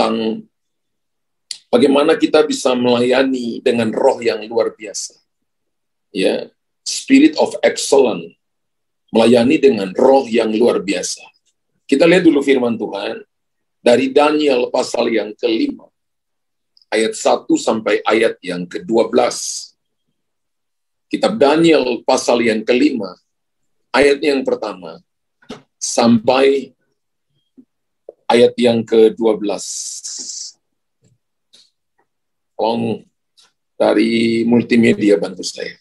tentang bagaimana kita bisa melayani dengan roh yang luar biasa. Ya, spirit of excellence, melayani dengan roh yang luar biasa. Kita lihat dulu firman Tuhan dari Daniel pasal yang ke-5, ayat 1 sampai ayat yang ke-12. Kitab Daniel pasal yang ke-5, ayat yang pertama, sampai ayat yang ke-12. Tolong dari multimedia bantu saya.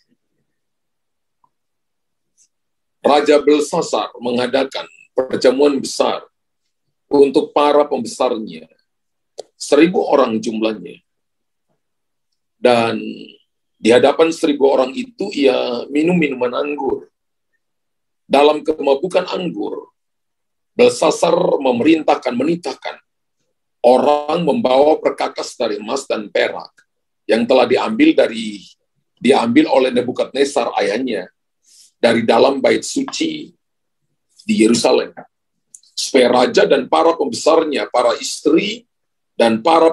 Raja Belsasar mengadakan perjamuan besar untuk para pembesarnya, 1.000 orang jumlahnya. Dan di hadapan 1.000 orang itu ia minum minuman anggur. Dalam kemabukan anggur, Belsasar menitahkan orang membawa perkakas dari emas dan perak yang telah diambil oleh Nebukadnezar ayahnya dari dalam bait suci di Yerusalem, supaya raja dan para pembesarnya, para istri dan para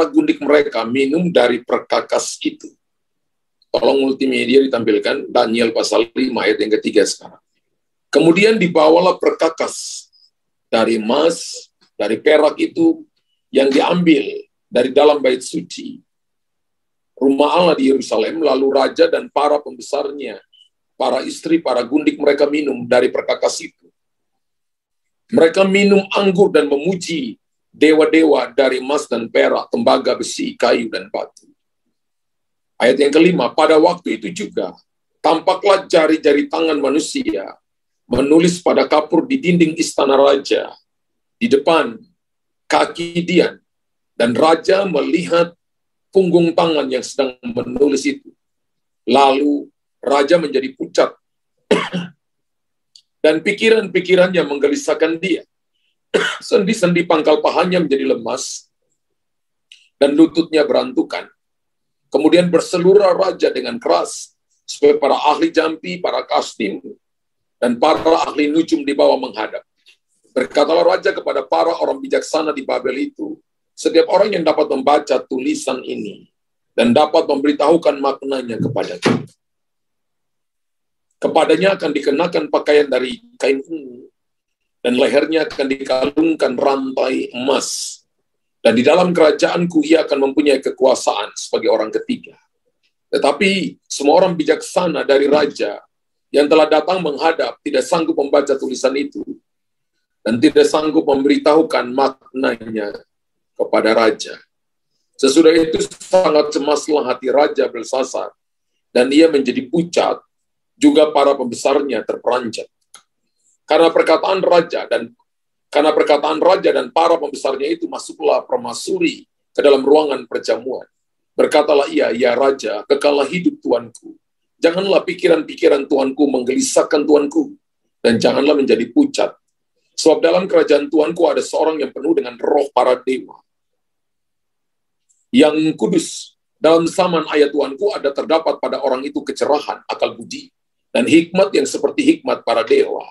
gundik mereka minum dari perkakas itu. Tolong multimedia ditampilkan Daniel pasal 5 ayat yang ketiga sekarang. Kemudian dibawalah perkakas dari emas, dari perak itu yang diambil dari dalam bait suci rumah Allah di Yerusalem, lalu raja dan para pembesarnya, para istri, para gundik mereka minum dari perkakas itu. Mereka minum anggur dan memuji dewa-dewa dari emas dan perak, tembaga, besi, kayu, dan batu. Ayat yang kelima, pada waktu itu juga, tampaklah jari-jari tangan manusia menulis pada kapur di dinding istana raja, di depan kaki Dian, dan raja melihat punggung tangan yang sedang menulis itu. Lalu raja menjadi pucat, dan pikiran-pikirannya menggelisahkan dia. Sendi-sendi pangkal pahanya menjadi lemas, dan lututnya berantukan. Kemudian berseluruh raja dengan keras, supaya para ahli jampi, para kastim, dan para ahli nujum di bawah menghadap. Berkatalah raja kepada para orang bijaksana di Babel itu, setiap orang yang dapat membaca tulisan ini dan dapat memberitahukan maknanya kepadanya akan dikenakan pakaian dari kain ungu, dan lehernya akan dikalungkan rantai emas. Dan di dalam kerajaanku ia akan mempunyai kekuasaan sebagai orang ketiga. Tetapi semua orang bijaksana dari raja yang telah datang menghadap tidak sanggup membaca tulisan itu, dan tidak sanggup memberitahukan maknanya kepada raja. Sesudah itu sangat cemaslah hati Raja Belsasar, dan ia menjadi pucat, juga para pembesarnya terperanjat. Karena perkataan raja dan para pembesarnya itu, masuklah permaisuri ke dalam ruangan perjamuan. Berkatalah ia, ya raja, kekallah hidup tuanku. Janganlah pikiran-pikiran tuanku menggelisahkan tuanku, dan janganlah menjadi pucat. Sebab dalam kerajaan tuanku ada seorang yang penuh dengan roh para dewa, yang kudus. Dalam zaman ayat tuanku ada terdapat pada orang itu kecerahan, akal budi, dan hikmat yang seperti hikmat para dewa.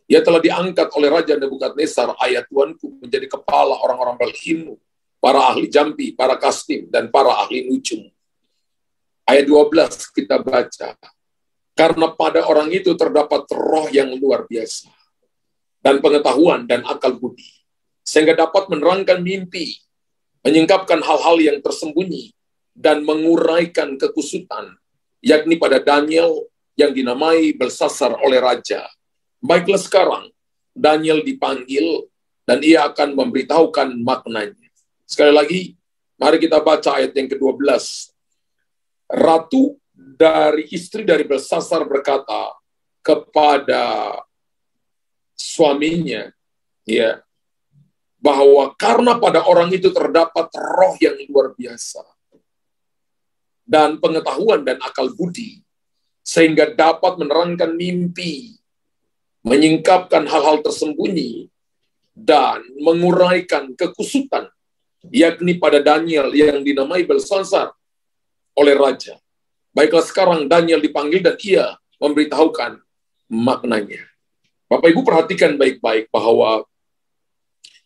Ia telah diangkat oleh Raja Nebukadnezar, ayat tuanku, menjadi kepala orang-orang berilmu, para ahli jampi, para kastim, dan para ahli nujum. Ayat 12 kita baca, karena pada orang itu terdapat roh yang luar biasa, dan pengetahuan dan akal budi, sehingga dapat menerangkan mimpi, menyingkapkan hal-hal yang tersembunyi, dan menguraikan kekusutan, yakni pada Daniel yang dinamai Belsasar oleh raja. Baiklah sekarang, Daniel dipanggil, dan ia akan memberitahukan maknanya. Sekali lagi, mari kita baca ayat yang ke-12. Ratu dari istri dari Belsasar berkata kepada suaminya, ya, bahwa karena pada orang itu terdapat roh yang luar biasa dan pengetahuan dan akal budi, sehingga dapat menerangkan mimpi, menyingkapkan hal-hal tersembunyi, dan menguraikan kekusutan, yakni pada Daniel yang dinamai Belsasar oleh raja. Baiklah sekarang Daniel dipanggil dan ia memberitahukan maknanya. Bapak Ibu perhatikan baik-baik bahwa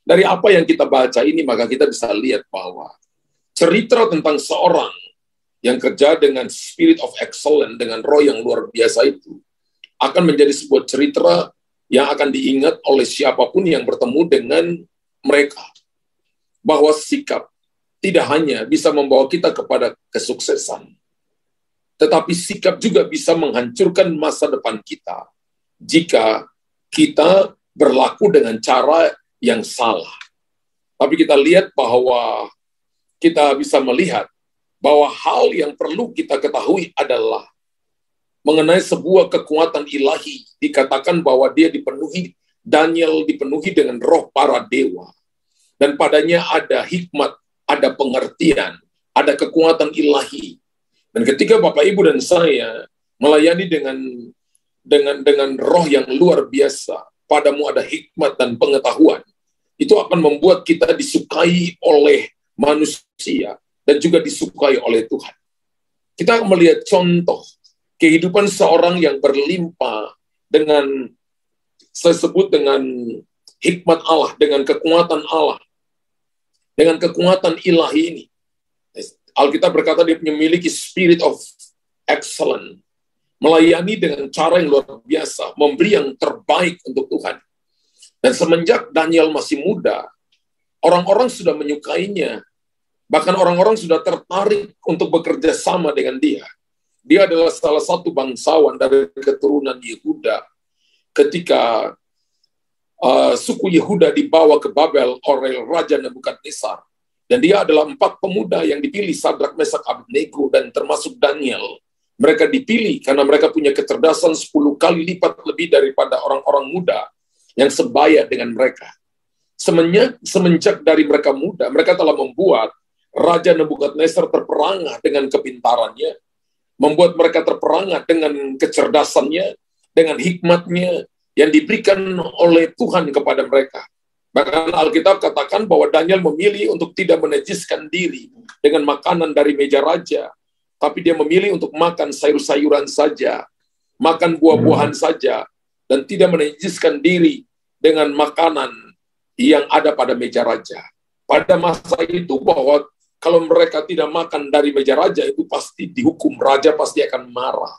Dari apa yang kita baca ini, maka kita bisa lihat bahwa cerita tentang seorang yang kerja dengan spirit of excellence, dengan roh yang luar biasa itu, akan menjadi sebuah cerita yang akan diingat oleh siapapun yang bertemu dengan mereka. Bahwa sikap tidak hanya bisa membawa kita kepada kesuksesan, tetapi sikap juga bisa menghancurkan masa depan kita jika kita berlaku dengan cara yang salah. Tapi kita lihat bahwa kita bisa melihat bahwa hal yang perlu kita ketahui adalah mengenai sebuah kekuatan ilahi. Dikatakan bahwa Daniel dipenuhi dengan roh para dewa. Dan padanya ada hikmat, ada pengertian, ada kekuatan ilahi. Dan ketika Bapak, Ibu, dan saya melayani dengan roh yang luar biasa, padamu ada hikmat dan pengetahuan, itu akan membuat kita disukai oleh manusia dan juga disukai oleh Tuhan. Kita akan melihat contoh kehidupan seorang yang berlimpah dengan, saya sebut dengan hikmat Allah, dengan kekuatan Allah, dengan kekuatan ilahi ini. Alkitab berkata dia memiliki spirit of excellence, melayani dengan cara yang luar biasa, memberi yang terbaik untuk Tuhan. Dan semenjak Daniel masih muda, orang-orang sudah menyukainya. Bahkan orang-orang sudah tertarik untuk bekerja sama dengan dia. Dia adalah salah satu bangsawan dari keturunan Yehuda. Ketika suku Yehuda dibawa ke Babel oleh Raja Nebukadnezar. Dan dia adalah 4 pemuda yang dipilih, Sadrak, Mesak, Abednego, dan termasuk Daniel. Mereka dipilih karena mereka punya kecerdasan 10 kali lipat lebih daripada orang-orang muda yang sebaya dengan mereka. Semenjak dari mereka muda, mereka telah membuat Raja Nebukadnezar terperangah dengan kepintarannya, membuat mereka terperangah dengan kecerdasannya, dengan hikmatnya yang diberikan oleh Tuhan kepada mereka. Bahkan Alkitab katakan bahwa Daniel memilih untuk tidak menajiskan diri dengan makanan dari meja raja, tapi dia memilih untuk makan sayur-sayuran saja, makan buah-buahan saja, dan tidak menajiskan diri dengan makanan yang ada pada meja raja. Pada masa itu bahwa kalau mereka tidak makan dari meja raja, itu pasti dihukum. Raja pasti akan marah.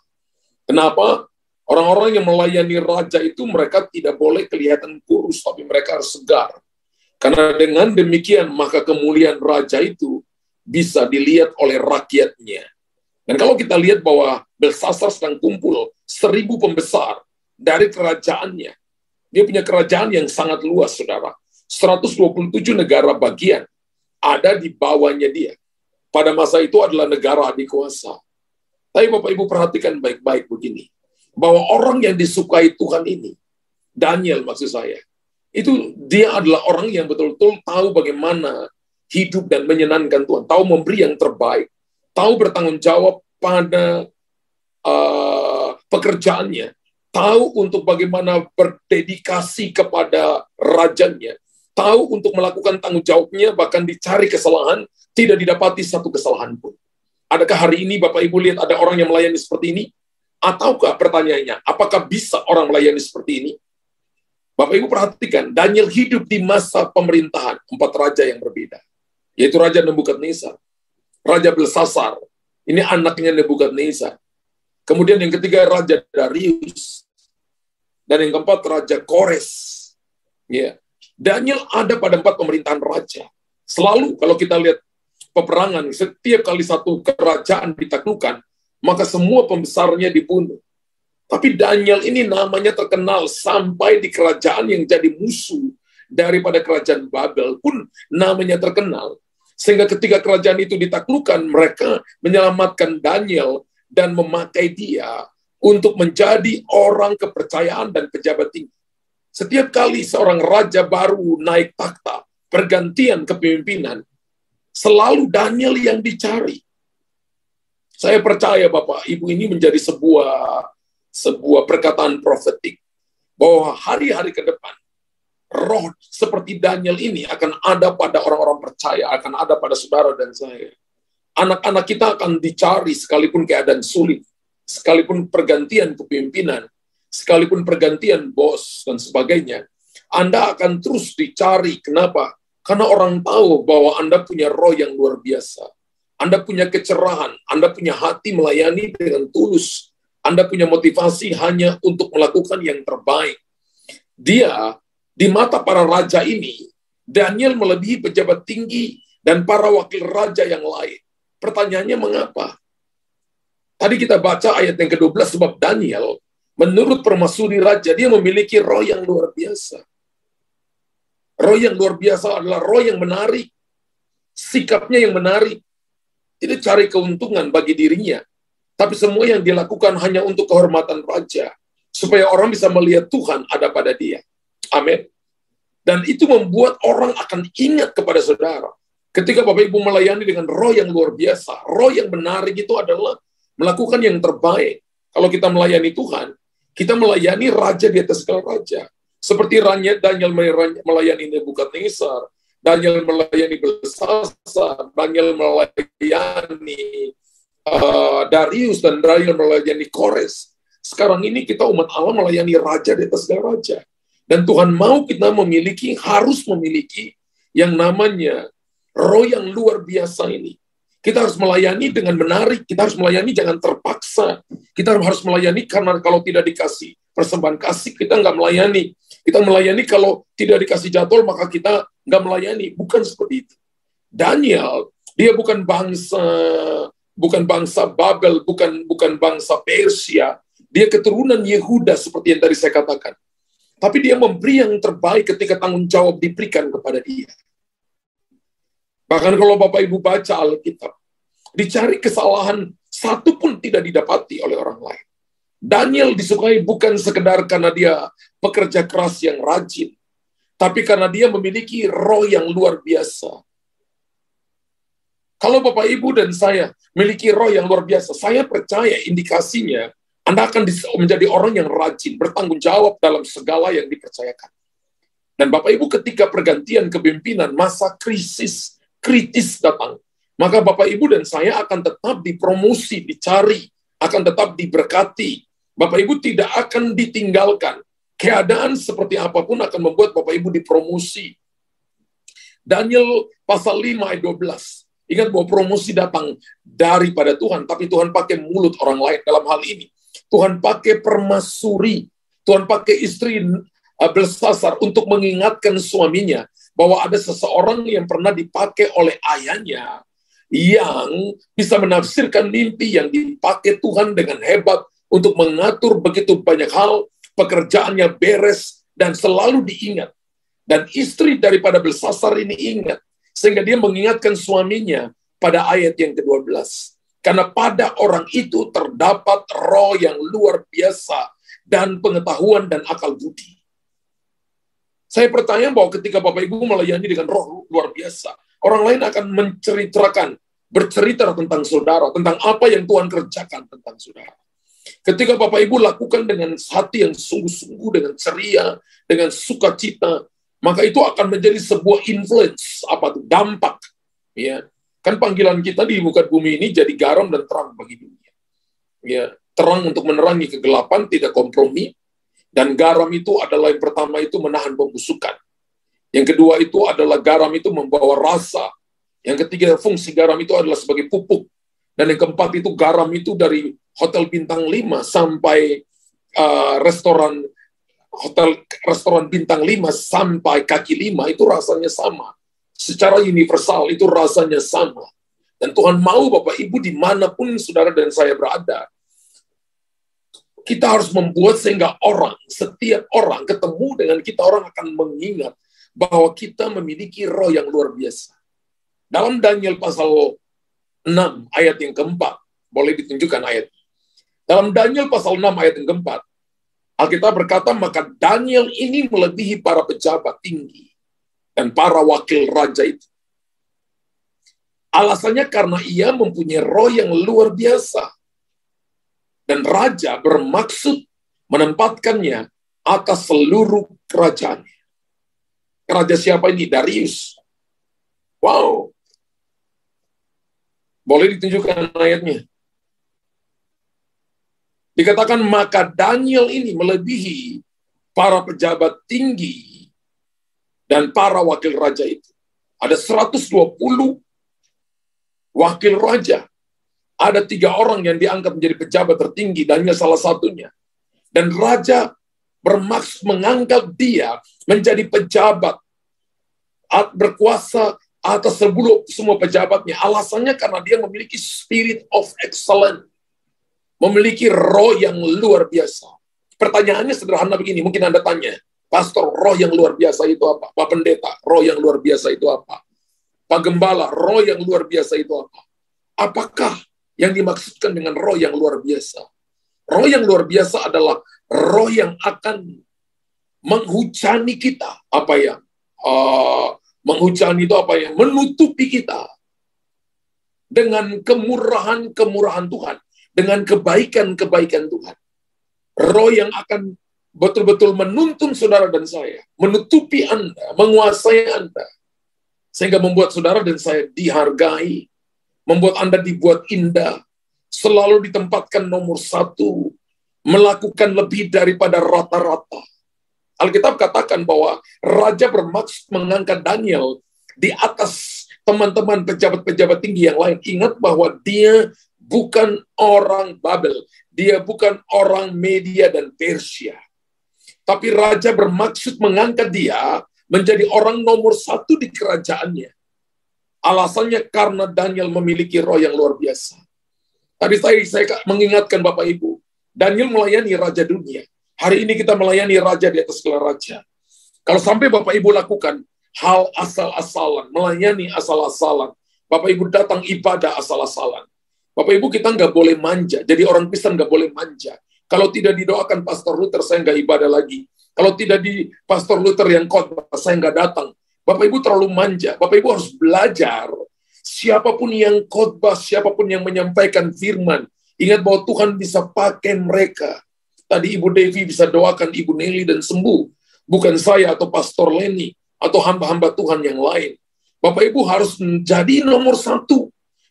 Kenapa? Orang-orang yang melayani raja itu mereka tidak boleh kelihatan kurus, tapi mereka harus segar. Karena dengan demikian, maka kemuliaan raja itu bisa dilihat oleh rakyatnya. Dan kalau kita lihat bahwa Belsasar sedang kumpul 1000 pembesar dari kerajaannya. Dia punya kerajaan yang sangat luas, saudara. 127 negara bagian ada di bawahnya dia. Pada masa itu adalah negara adikuasa. Tapi Bapak Ibu perhatikan baik-baik begini. Bahwa orang yang disukai Tuhan ini, Daniel maksud saya, itu dia adalah orang yang betul-betul tahu bagaimana hidup dan menyenangkan Tuhan. Tahu memberi yang terbaik. Tahu bertanggung jawab pada pekerjaannya. Tahu untuk bagaimana berdedikasi kepada rajanya, tahu untuk melakukan tanggung jawabnya, bahkan dicari kesalahan, tidak didapati satu kesalahan pun. Adakah hari ini Bapak Ibu lihat ada orang yang melayani seperti ini? Ataukah pertanyaannya, apakah bisa orang melayani seperti ini? Bapak Ibu perhatikan, Daniel hidup di masa pemerintahan 4 raja yang berbeda, yaitu Raja Nebukadnezar, Raja Belsasar, ini anaknya Nebukadnezar. Kemudian yang ketiga Raja Darius. Dan yang keempat Raja Kores. Ya. Daniel ada pada 4 pemerintahan raja. Selalu kalau kita lihat peperangan, setiap kali satu kerajaan ditaklukkan, maka semua pembesarnya dibunuh. Tapi Daniel ini namanya terkenal sampai di kerajaan yang jadi musuh daripada kerajaan Babel pun namanya terkenal. Sehingga ketika kerajaan itu ditaklukkan, mereka menyelamatkan Daniel dan memakai dia untuk menjadi orang kepercayaan dan pejabat tinggi. Setiap kali seorang raja baru naik takhta, pergantian kepemimpinan, selalu Daniel yang dicari. Saya percaya Bapak, Ibu ini menjadi sebuah perkataan profetik bahwa hari-hari ke depan, roh seperti Daniel ini akan ada pada orang-orang percaya, akan ada pada saudara dan saya. Anak-anak kita akan dicari sekalipun keadaan sulit, sekalipun pergantian kepemimpinan, sekalipun pergantian bos dan sebagainya, Anda akan terus dicari. Kenapa? Karena orang tahu bahwa Anda punya roh yang luar biasa. Anda punya kecerahan, Anda punya hati melayani dengan tulus. Anda punya motivasi hanya untuk melakukan yang terbaik. Dia, di mata para raja ini, Daniel melebihi pejabat tinggi dan para wakil raja yang lain. Pertanyaannya mengapa? Tadi kita baca ayat yang ke-12, sebab Daniel, menurut permaksudi raja, dia memiliki roh yang luar biasa. Roh yang luar biasa adalah roh yang menarik. Sikapnya yang menarik. Tidak cari keuntungan bagi dirinya, tapi semua yang dilakukan hanya untuk kehormatan raja, supaya orang bisa melihat Tuhan ada pada dia. Amin. Dan itu membuat orang akan ingat kepada saudara. Ketika Bapak Ibu melayani dengan roh yang luar biasa, roh yang menarik itu adalah melakukan yang terbaik. Kalau kita melayani Tuhan, kita melayani raja di atas segala raja. Seperti Daniel melayani Nebukadnezar, Daniel melayani Belsasar, Daniel melayani Darius, dan Daniel melayani Kores. Sekarang ini kita umat Allah melayani raja di atas segala raja. Dan Tuhan mau kita harus memiliki yang namanya roh yang luar biasa ini. Kita harus melayani dengan menarik, kita harus melayani jangan terpaksa. Kita harus melayani karena kalau tidak dikasih persembahan kasih, kita nggak melayani. Kita melayani kalau tidak dikasih jadwal, maka kita nggak melayani. Bukan seperti itu. Daniel, dia bukan bangsa Babel, bukan bangsa Persia. Dia keturunan Yehuda seperti yang tadi saya katakan. Tapi dia memberi yang terbaik ketika tanggung jawab diberikan kepada dia. Bahkan kalau Bapak Ibu baca Alkitab, dicari kesalahan satu pun tidak didapati oleh orang lain. Daniel disukai bukan sekedar karena dia pekerja keras yang rajin, tapi karena dia memiliki roh yang luar biasa. Kalau Bapak Ibu dan saya memiliki roh yang luar biasa, saya percaya indikasinya Anda akan menjadi orang yang rajin, bertanggung jawab dalam segala yang dipercayakan. Dan Bapak Ibu ketika pergantian kepemimpinan, masa kritis datang, maka Bapak Ibu dan saya akan tetap dipromosi, dicari, akan tetap diberkati. Bapak Ibu tidak akan ditinggalkan. Keadaan seperti apapun akan membuat Bapak Ibu dipromosi. Daniel pasal 5 ayat 12. Ingat bahwa promosi datang daripada Tuhan, tapi Tuhan pakai mulut orang lain dalam hal ini. Tuhan pakai permaisuri, Tuhan pakai istri Belsasar untuk mengingatkan suaminya bahwa ada seseorang yang pernah dipakai oleh ayahnya yang bisa menafsirkan mimpi yang dipakai Tuhan dengan hebat untuk mengatur begitu banyak hal, pekerjaannya beres dan selalu diingat. Dan istri daripada Belsasar ini ingat, sehingga dia mengingatkan suaminya pada ayat yang ke-12. Karena pada orang itu terdapat roh yang luar biasa dan pengetahuan dan akal budi. Saya percaya bahwa ketika Bapak Ibu melayani dengan roh luar biasa, orang lain akan bercerita tentang saudara, tentang apa yang Tuhan kerjakan tentang saudara. Ketika Bapak Ibu lakukan dengan hati yang sungguh-sungguh, dengan ceria, dengan sukacita, maka itu akan menjadi sebuah influence, dampak. Ya, kan panggilan kita di muka bumi ini jadi garam dan terang bagi dunia. Ya, terang untuk menerangi kegelapan, tidak kompromi. Dan garam itu adalah yang pertama itu menahan pembusukan. Yang kedua itu adalah garam itu membawa rasa. Yang ketiga fungsi garam itu adalah sebagai pupuk. Dan yang keempat itu garam itu dari hotel bintang 5 sampai restoran bintang 5 sampai kaki 5 itu rasanya sama. Secara universal itu rasanya sama. Dan Tuhan mau Bapak Ibu dimanapun saudara dan saya berada, kita harus membuat sehingga setiap orang ketemu dengan kita, orang akan mengingat bahwa kita memiliki roh yang luar biasa. Dalam Daniel pasal 6 ayat yang keempat, boleh ditunjukkan ayat. Dalam Daniel pasal 6 ayat yang keempat, Alkitab berkata, maka Daniel ini melebihi para pejabat tinggi dan para wakil raja itu. Alasannya karena ia mempunyai roh yang luar biasa. Dan raja bermaksud menempatkannya atas seluruh kerajaannya. Raja siapa ini? Darius. Wow. Boleh ditunjukkan ayatnya. Dikatakan, maka Daniel ini melebihi para pejabat tinggi dan para wakil raja itu. Ada 120 wakil raja. Ada 3 orang yang diangkat menjadi pejabat tertinggi, Daniel salah satunya. Dan raja bermaksud mengangkat dia menjadi pejabat berkuasa atas semua pejabatnya. Alasannya karena dia memiliki spirit of excellence, memiliki roh yang luar biasa. Pertanyaannya sederhana begini, mungkin Anda tanya, Pastor, roh yang luar biasa itu apa? Pak Pendeta, roh yang luar biasa itu apa? Pak Gembala, roh yang luar biasa itu apa? Apakah yang dimaksudkan dengan roh yang luar biasa? Roh yang luar biasa adalah roh yang akan menghujani kita. Apa ya? Menghujani itu apa ya? Menutupi kita dengan kemurahan-kemurahan Tuhan, dengan kebaikan-kebaikan Tuhan. Roh yang akan betul-betul menuntun saudara dan saya, menutupi Anda, menguasai Anda, sehingga membuat saudara dan saya dihargai, membuat Anda dibuat indah, selalu ditempatkan nomor 1, melakukan lebih daripada rata-rata. Alkitab katakan bahwa raja bermaksud mengangkat Daniel di atas teman-teman pejabat-pejabat tinggi yang lain. Ingat bahwa dia bukan orang Babel, dia bukan orang Media dan Persia. Tapi raja bermaksud mengangkat dia menjadi orang nomor 1 di kerajaannya. Alasannya karena Daniel memiliki roh yang luar biasa. Tadi saya mengingatkan Bapak Ibu, Daniel melayani raja dunia. Hari ini kita melayani raja di atas gelar raja. Kalau sampai Bapak Ibu lakukan hal asal-asalan, melayani asal-asalan, Bapak Ibu datang ibadah asal-asalan, Bapak Ibu kita nggak boleh manja. Jadi orang Kristen nggak boleh manja. Kalau tidak didoakan Pastor Luther, saya nggak ibadah lagi. Kalau tidak di Pastor Luther yang khotbah, saya nggak datang. Bapak Ibu terlalu manja. Bapak Ibu harus belajar. Siapapun yang khotbah, siapapun yang menyampaikan firman, ingat bahwa Tuhan bisa pakai mereka. Tadi Ibu Devi bisa doakan Ibu Nelly dan sembuh. Bukan saya atau Pastor Lenny atau hamba-hamba Tuhan yang lain. Bapak Ibu harus menjadi nomor 1.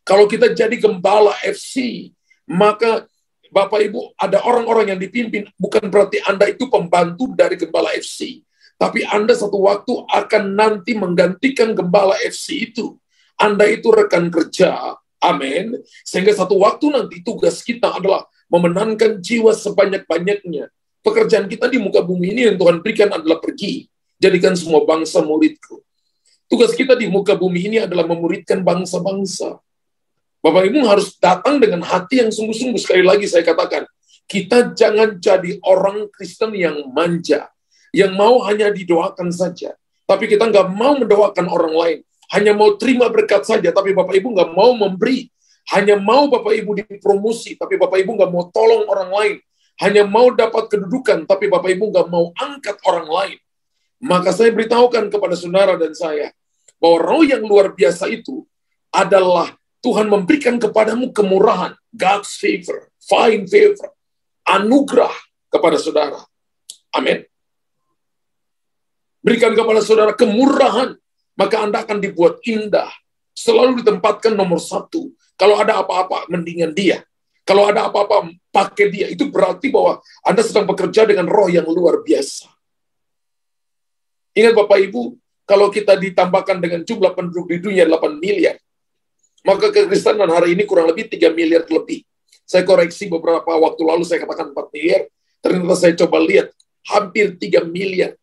Kalau kita jadi gembala FC, maka Bapak Ibu ada orang-orang yang dipimpin. Bukan berarti Anda itu pembantu dari gembala FC. Tapi Anda satu waktu akan nanti menggantikan gembala FC itu. Anda itu rekan kerja. Amin. Sehingga satu waktu nanti tugas kita adalah memenangkan jiwa sebanyak-banyaknya. Pekerjaan kita di muka bumi ini yang Tuhan berikan adalah pergi. Jadikan semua bangsa muridku. Tugas kita di muka bumi ini adalah memuridkan bangsa-bangsa. Bapak Ibu harus datang dengan hati yang sungguh-sungguh. Sekali lagi saya katakan, kita jangan jadi orang Kristen yang manja, yang mau hanya didoakan saja. Tapi kita nggak mau mendoakan orang lain. Hanya mau terima berkat saja, tapi Bapak Ibu nggak mau memberi. Hanya mau Bapak Ibu dipromosi, tapi Bapak Ibu nggak mau tolong orang lain. Hanya mau dapat kedudukan, tapi Bapak Ibu nggak mau angkat orang lain. Maka saya beritahukan kepada saudara dan saya, bahwa roh yang luar biasa itu adalah Tuhan memberikan kepadamu kemurahan, God's favor, fine favor, anugerah kepada saudara. Amin. Berikan kepada saudara kemurahan, maka Anda akan dibuat indah. Selalu ditempatkan nomor 1. Kalau ada apa-apa, mendingan dia. Kalau ada apa-apa, pakai dia. Itu berarti bahwa Anda sedang bekerja dengan roh yang luar biasa. Ingat Bapak Ibu, kalau kita ditambahkan dengan jumlah penduduk di dunia 8 miliar, maka kekristenan hari ini kurang lebih 3 miliar lebih. Saya koreksi beberapa waktu lalu, saya katakan 4 miliar. Ternyata saya coba lihat, hampir 3 miliar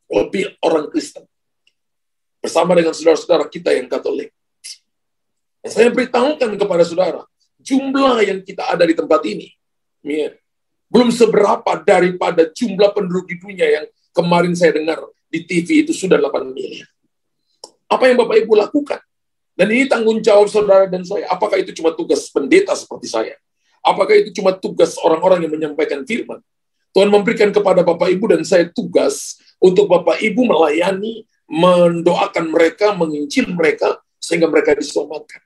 lebih orang Kristen. Bersama dengan saudara-saudara kita yang Katolik. Saya beritahukan kepada saudara, jumlah yang kita ada di tempat ini, belum seberapa daripada jumlah penduduk di dunia yang kemarin saya dengar di TV itu sudah 8 miliar. Apa yang Bapak Ibu lakukan? Dan ini tanggung jawab saudara dan saya. Apakah itu cuma tugas pendeta seperti saya? Apakah itu cuma tugas orang-orang yang menyampaikan firman? Tuhan memberikan kepada Bapak Ibu dan saya tugas untuk Bapak Ibu melayani, mendoakan mereka, menginjil mereka, sehingga mereka diselamatkan.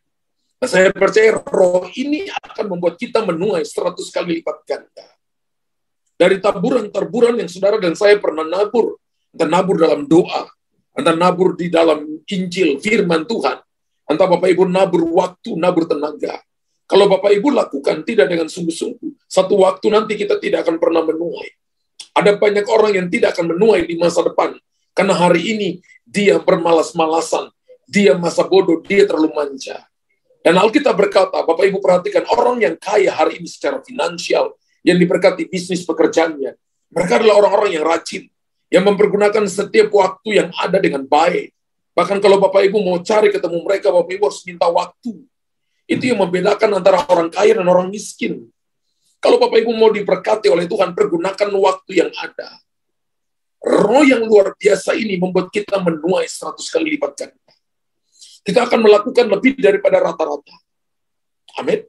Nah, saya percaya roh ini akan membuat kita menuai 100 kali lipat ganda. Dari taburan-taburan yang saudara dan saya pernah nabur. Entah nabur dalam doa, entah nabur di dalam Injil, firman Tuhan. Entah Bapak Ibu nabur waktu, nabur tenaga. Kalau Bapak Ibu lakukan tidak dengan sungguh-sungguh, satu waktu nanti kita tidak akan pernah menuai. Ada banyak orang yang tidak akan menuai di masa depan, Karena hari ini dia bermalas-malasan, dia masa bodoh, dia terlalu manja. Dan Alkitab berkata, Bapak Ibu perhatikan, orang yang kaya hari ini secara finansial, yang diberkati bisnis pekerjaannya, mereka adalah orang-orang yang rajin, yang mempergunakan setiap waktu yang ada dengan baik. Bahkan kalau Bapak Ibu mau cari ketemu mereka, Bapak Ibu harus minta waktu. Itu yang membedakan antara orang kaya dan orang miskin. Kalau Bapak Ibu mau diberkati oleh Tuhan, pergunakan waktu yang ada. Roh yang luar biasa ini membuat kita menuai 100 kali lipat ganda. Kita akan melakukan lebih daripada rata-rata. Amin.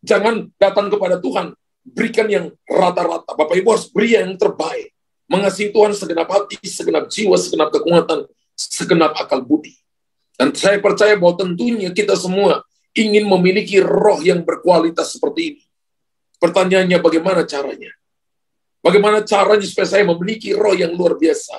Jangan datang kepada Tuhan, berikan yang rata-rata. Bapak Ibu harus beri yang terbaik. Mengasihi Tuhan segenap hati, segenap jiwa, segenap kekuatan, segenap akal budi. Dan saya percaya bahwa tentunya kita semua ingin memiliki roh yang berkualitas seperti ini. Pertanyaannya bagaimana caranya? Bagaimana caranya supaya saya memiliki roh yang luar biasa?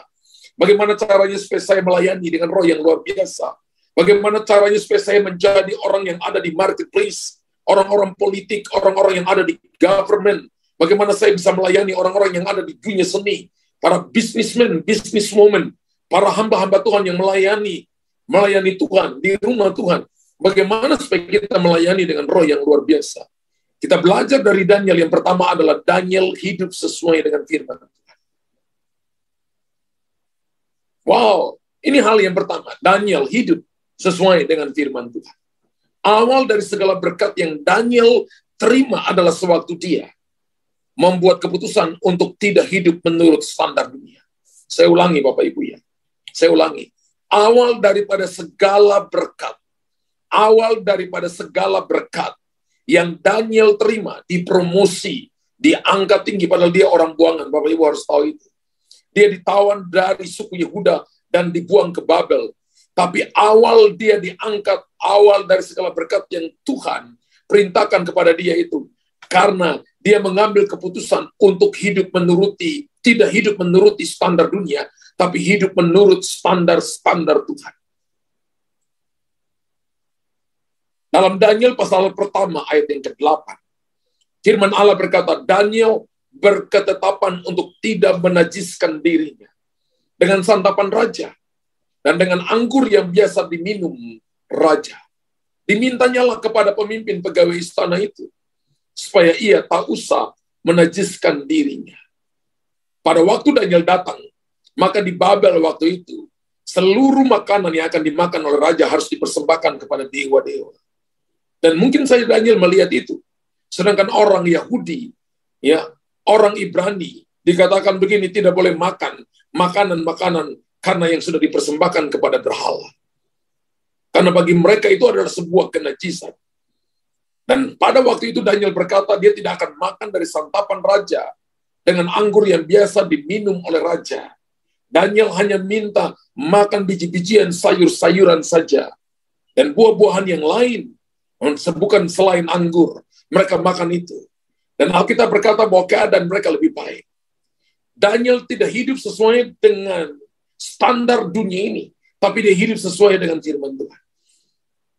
Bagaimana caranya supaya saya melayani dengan roh yang luar biasa? Bagaimana caranya supaya saya menjadi orang yang ada di marketplace, orang-orang politik, orang-orang yang ada di government? Bagaimana saya bisa melayani orang-orang yang ada di dunia seni, para businessmen, businesswomen, para hamba-hamba Tuhan yang melayani Tuhan di rumah Tuhan? Bagaimana supaya kita melayani dengan roh yang luar biasa? Kita belajar dari Daniel. Yang pertama adalah Daniel hidup sesuai dengan firman Tuhan. Wow, ini hal yang pertama. Daniel hidup sesuai dengan firman Tuhan. Awal dari segala berkat yang Daniel terima adalah sewaktu dia membuat keputusan untuk tidak hidup menurut standar dunia. Saya ulangi Bapak Ibu ya. Saya ulangi. Awal daripada segala berkat yang Daniel terima, dipromosi, diangkat tinggi, padahal dia orang buangan. Bapak Ibu harus tahu itu. Dia ditawan dari suku Yehuda dan dibuang ke Babel. Tapi awal dia diangkat, awal dari segala berkat yang Tuhan perintahkan kepada dia itu, karena dia mengambil keputusan untuk hidup tidak hidup menuruti standar dunia, tapi hidup menurut standar-standar Tuhan. Dalam Daniel pasal pertama ayat yang ke-8, firman Allah berkata, Daniel berketetapan untuk tidak menajiskan dirinya dengan santapan raja dan dengan anggur yang biasa diminum raja. Dimintanyalah kepada pemimpin pegawai istana itu, supaya ia tak usah menajiskan dirinya. Pada waktu Daniel datang, maka di Babel waktu itu, seluruh makanan yang akan dimakan oleh raja harus dipersembahkan kepada dewa-dewa. Dan mungkin saja Daniel melihat itu. Sedangkan orang Yahudi, ya, orang Ibrani, dikatakan begini, tidak boleh makan makanan-makanan karena yang sudah dipersembahkan kepada berhala. Karena bagi mereka itu adalah sebuah kenajisan. Dan pada waktu itu Daniel berkata, dia tidak akan makan dari santapan raja dengan anggur yang biasa diminum oleh raja. Daniel hanya minta makan biji-bijian, sayur-sayuran saja. Dan buah-buahan yang lain, bukan selain anggur, mereka makan itu. Dan Alkitab berkata bahwa keadaan mereka lebih baik. Daniel tidak hidup sesuai dengan standar dunia ini, tapi dia hidup sesuai dengan firman Tuhan.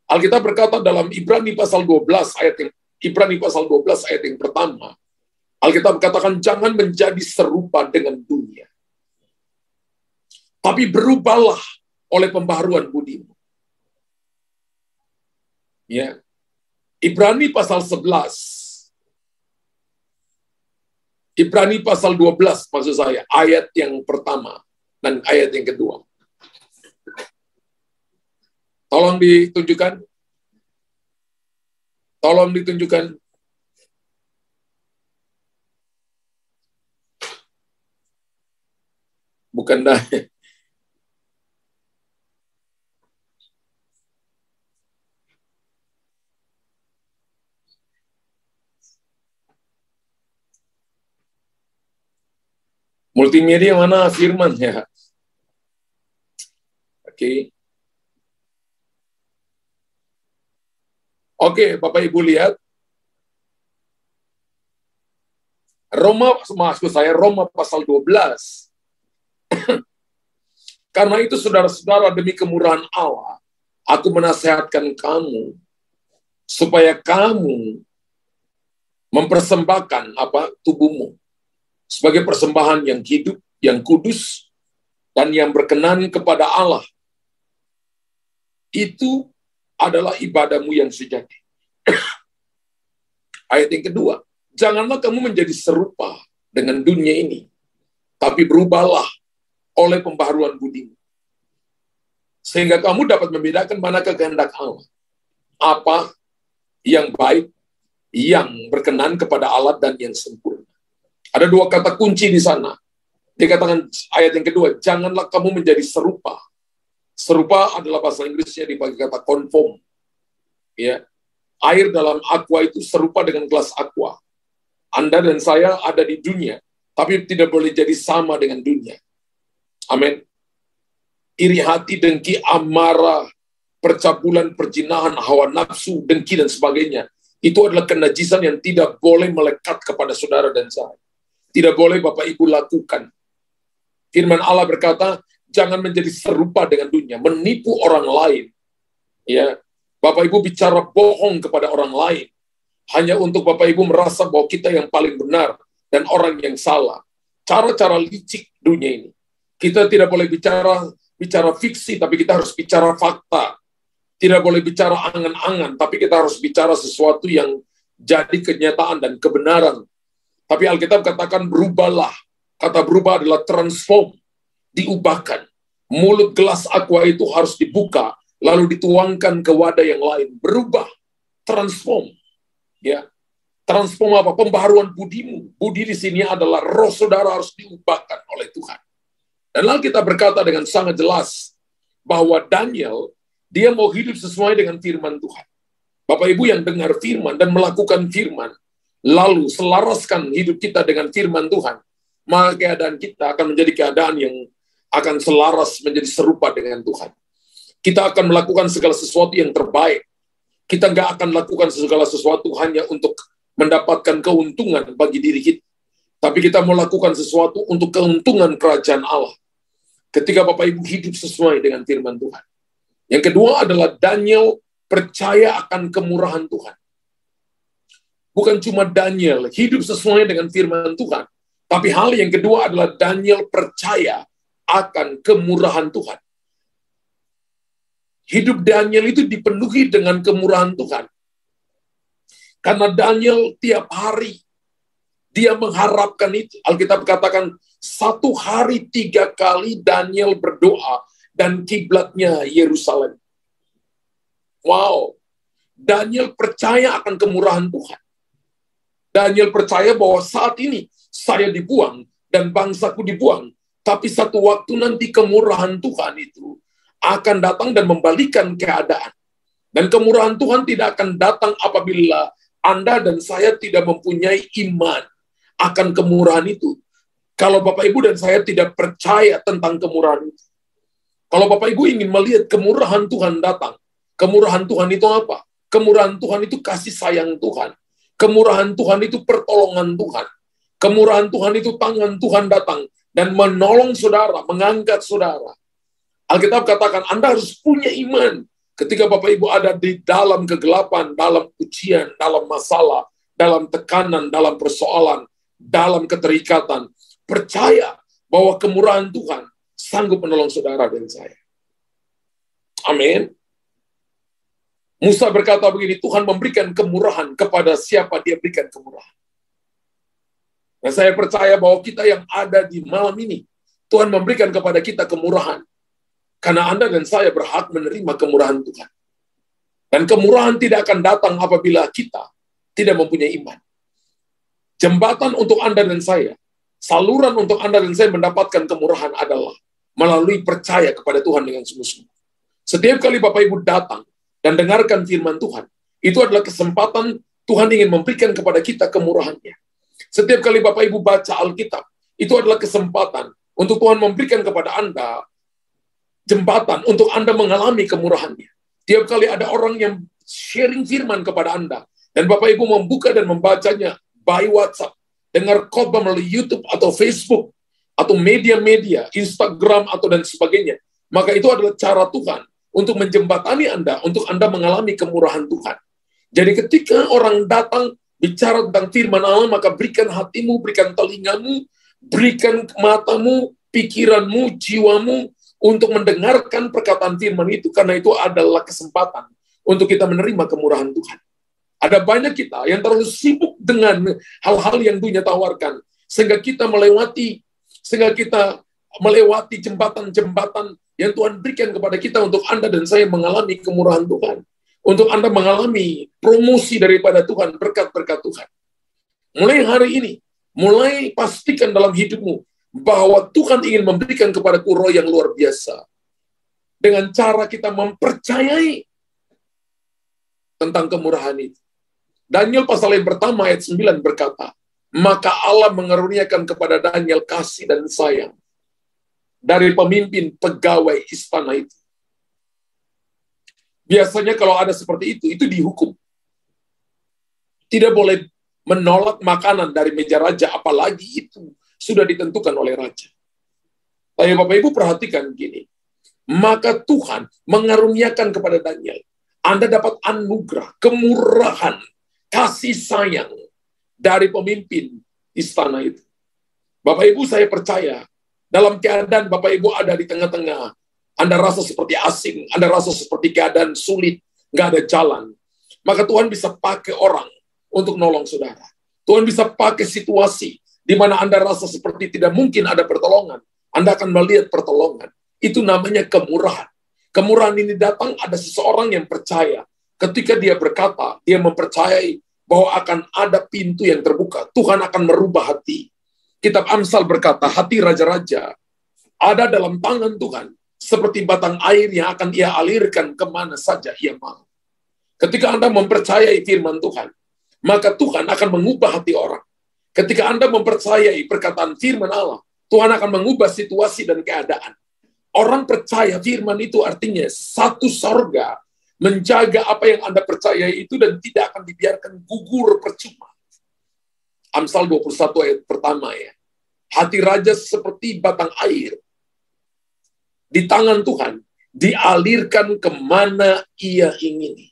Alkitab berkata dalam Ibrani pasal 12 ayat yang pertama, Alkitab katakan jangan menjadi serupa dengan dunia, tapi berubahlah oleh pembaharuan budimu. Ya. Ibrani pasal 11. Ibrani pasal 12 maksud saya, ayat yang pertama dan ayat yang kedua. Tolong ditunjukkan. Tolong ditunjukkan. Bukan dah. Multimedia mana firman ya? Oke. Oke, Bapak Ibu lihat. Roma pasal 12. Karena itu saudara-saudara, demi kemurahan Allah, aku menasihatkan kamu supaya kamu mempersembahkan tubuhmu sebagai persembahan yang hidup, yang kudus, dan yang berkenan kepada Allah, itu adalah ibadahmu yang sejati. Ayat yang kedua, janganlah kamu menjadi serupa dengan dunia ini, tapi berubahlah oleh pembaharuan budimu, sehingga kamu dapat membedakan manakah kehendak Allah, apa yang baik, yang berkenan kepada Allah, dan yang sempurna. Ada dua kata kunci di sana. Dikatakan ayat yang kedua, janganlah kamu menjadi serupa. Serupa adalah bahasa Inggrisnya dipakai kata conform. Ya, air dalam aqua itu serupa dengan gelas aqua. Anda dan saya ada di dunia, tapi tidak boleh jadi sama dengan dunia. Amin. Iri hati, dengki, amarah, percabulan, perjinahan, hawa nafsu, dengki, dan sebagainya. Itu adalah kenajisan yang tidak boleh melekat kepada saudara dan saya. Tidak boleh Bapak Ibu lakukan. Firman Allah berkata, jangan menjadi serupa dengan dunia, menipu orang lain. Ya, Bapak Ibu bicara bohong kepada orang lain, hanya untuk Bapak Ibu merasa bahwa kita yang paling benar dan orang yang salah. Cara-cara licik dunia ini. Kita tidak boleh bicara fiksi, tapi kita harus bicara fakta. Tidak boleh bicara angan-angan, tapi kita harus bicara sesuatu yang jadi kenyataan dan kebenaran. Tapi Alkitab katakan berubahlah. Kata berubah adalah transform, diubahkan. Mulut gelas aqua itu harus dibuka, lalu dituangkan ke wadah yang lain. Berubah, transform. Ya, transform apa? Pembaharuan budimu. Budi di sini adalah roh saudara harus diubahkan oleh Tuhan. Dan lalu kita berkata dengan sangat jelas bahwa Daniel, dia mau hidup sesuai dengan firman Tuhan. Bapak Ibu yang dengar firman dan melakukan firman, lalu selaraskan hidup kita dengan firman Tuhan, maka keadaan kita akan menjadi keadaan yang akan selaras menjadi serupa dengan Tuhan. Kita akan melakukan segala sesuatu yang terbaik. Kita nggak akan lakukan segala sesuatu hanya untuk mendapatkan keuntungan bagi diri kita. Tapi kita melakukan sesuatu untuk keuntungan kerajaan Allah. Ketika Bapak Ibu hidup sesuai dengan firman Tuhan. Yang kedua adalah Daniel percaya akan kemurahan Tuhan. Bukan cuma Daniel hidup sesuai dengan firman Tuhan, tapi hal yang kedua adalah Daniel percaya akan kemurahan Tuhan. Hidup Daniel itu dipenuhi dengan kemurahan Tuhan. Karena Daniel tiap hari dia mengharapkan itu. Alkitab katakan 1 hari 3 kali Daniel berdoa dan kiblatnya Yerusalem. Wow, Daniel percaya akan kemurahan Tuhan. Daniel percaya bahwa saat ini saya dibuang dan bangsaku dibuang, tapi satu waktu nanti kemurahan Tuhan itu akan datang dan membalikan keadaan. Dan kemurahan Tuhan tidak akan datang apabila Anda dan saya tidak mempunyai iman akan kemurahan itu. Kalau Bapak Ibu dan saya tidak percaya tentang kemurahan itu. Kalau Bapak Ibu ingin melihat kemurahan Tuhan datang, kemurahan Tuhan itu apa? Kemurahan Tuhan itu kasih sayang Tuhan. Kemurahan Tuhan itu pertolongan Tuhan. Kemurahan Tuhan itu tangan Tuhan datang dan menolong saudara, mengangkat saudara. Alkitab katakan Anda harus punya iman ketika Bapak Ibu ada di dalam kegelapan, dalam ujian, dalam masalah, dalam tekanan, dalam persoalan, dalam keterikatan. Percaya bahwa kemurahan Tuhan sanggup menolong saudara dan saya. Amin. Musa berkata begini, Tuhan memberikan kemurahan kepada siapa dia berikan kemurahan. Dan saya percaya bahwa kita yang ada di malam ini, Tuhan memberikan kepada kita kemurahan. Karena Anda dan saya berhak menerima kemurahan Tuhan. Dan kemurahan tidak akan datang apabila kita tidak mempunyai iman. Jembatan untuk Anda dan saya, saluran untuk Anda dan saya mendapatkan kemurahan adalah melalui percaya kepada Tuhan dengan sungguh-sungguh. Setiap kali Bapak Ibu datang dan dengarkan firman Tuhan, itu adalah kesempatan Tuhan ingin memberikan kepada kita kemurahannya. Setiap kali Bapak Ibu baca Alkitab, itu adalah kesempatan untuk Tuhan memberikan kepada Anda jembatan untuk Anda mengalami kemurahannya. Tiap kali ada orang yang sharing firman kepada Anda, dan Bapak Ibu membuka dan membacanya by WhatsApp, dengar khotbah melalui YouTube atau Facebook, atau media-media, Instagram, atau dan sebagainya, maka itu adalah cara Tuhan untuk menjembatani Anda, untuk Anda mengalami kemurahan Tuhan. Jadi ketika orang datang bicara tentang firman Allah, maka berikan hatimu, berikan telingamu, berikan matamu, pikiranmu, jiwamu untuk mendengarkan perkataan firman itu, karena itu adalah kesempatan untuk kita menerima kemurahan Tuhan. Ada banyak kita yang terlalu sibuk dengan hal-hal yang dunia tawarkan, sehingga kita melewati jembatan-jembatan yang Tuhan berikan kepada kita untuk Anda dan saya mengalami kemurahan Tuhan. Untuk Anda mengalami promosi daripada Tuhan, berkat-berkat Tuhan. Mulai hari ini, mulai pastikan dalam hidupmu bahwa Tuhan ingin memberikan kepadaku roh yang luar biasa. Dengan cara kita mempercayai tentang kemurahan itu. Daniel pasal yang pertama ayat 9 berkata, maka Allah mengaruniakan kepada Daniel kasih dan sayang dari pemimpin pegawai istana itu. Biasanya kalau ada seperti itu dihukum. Tidak boleh menolak makanan dari meja raja, apalagi itu sudah ditentukan oleh raja. Tapi Bapak Ibu perhatikan gini, maka Tuhan mengaruniakan kepada Daniel, Anda dapat anugerah, kemurahan, kasih sayang dari pemimpin istana itu. Bapak Ibu, saya percaya, dalam keadaan Bapak Ibu ada di tengah-tengah, Anda rasa seperti asing, Anda rasa seperti keadaan sulit, nggak ada jalan, maka Tuhan bisa pakai orang untuk nolong saudara. Tuhan bisa pakai situasi di mana Anda rasa seperti tidak mungkin ada pertolongan. Anda akan melihat pertolongan. Itu namanya kemurahan. Kemurahan ini datang, ada seseorang yang percaya. Ketika dia berkata, dia mempercayai bahwa akan ada pintu yang terbuka. Tuhan akan merubah hati. Kitab Amsal berkata, hati raja-raja ada dalam tangan Tuhan, seperti batang air yang akan ia alirkan kemana saja ia mau. Ketika Anda mempercayai firman Tuhan, maka Tuhan akan mengubah hati orang. Ketika Anda mempercayai perkataan firman Allah, Tuhan akan mengubah situasi dan keadaan. Orang percaya firman itu artinya satu sorga menjaga apa yang Anda percayai itu dan tidak akan dibiarkan gugur percuma. Amsal 21 ayat pertama ya. Hati raja seperti batang air di tangan Tuhan, dialirkan kemana ia ingini.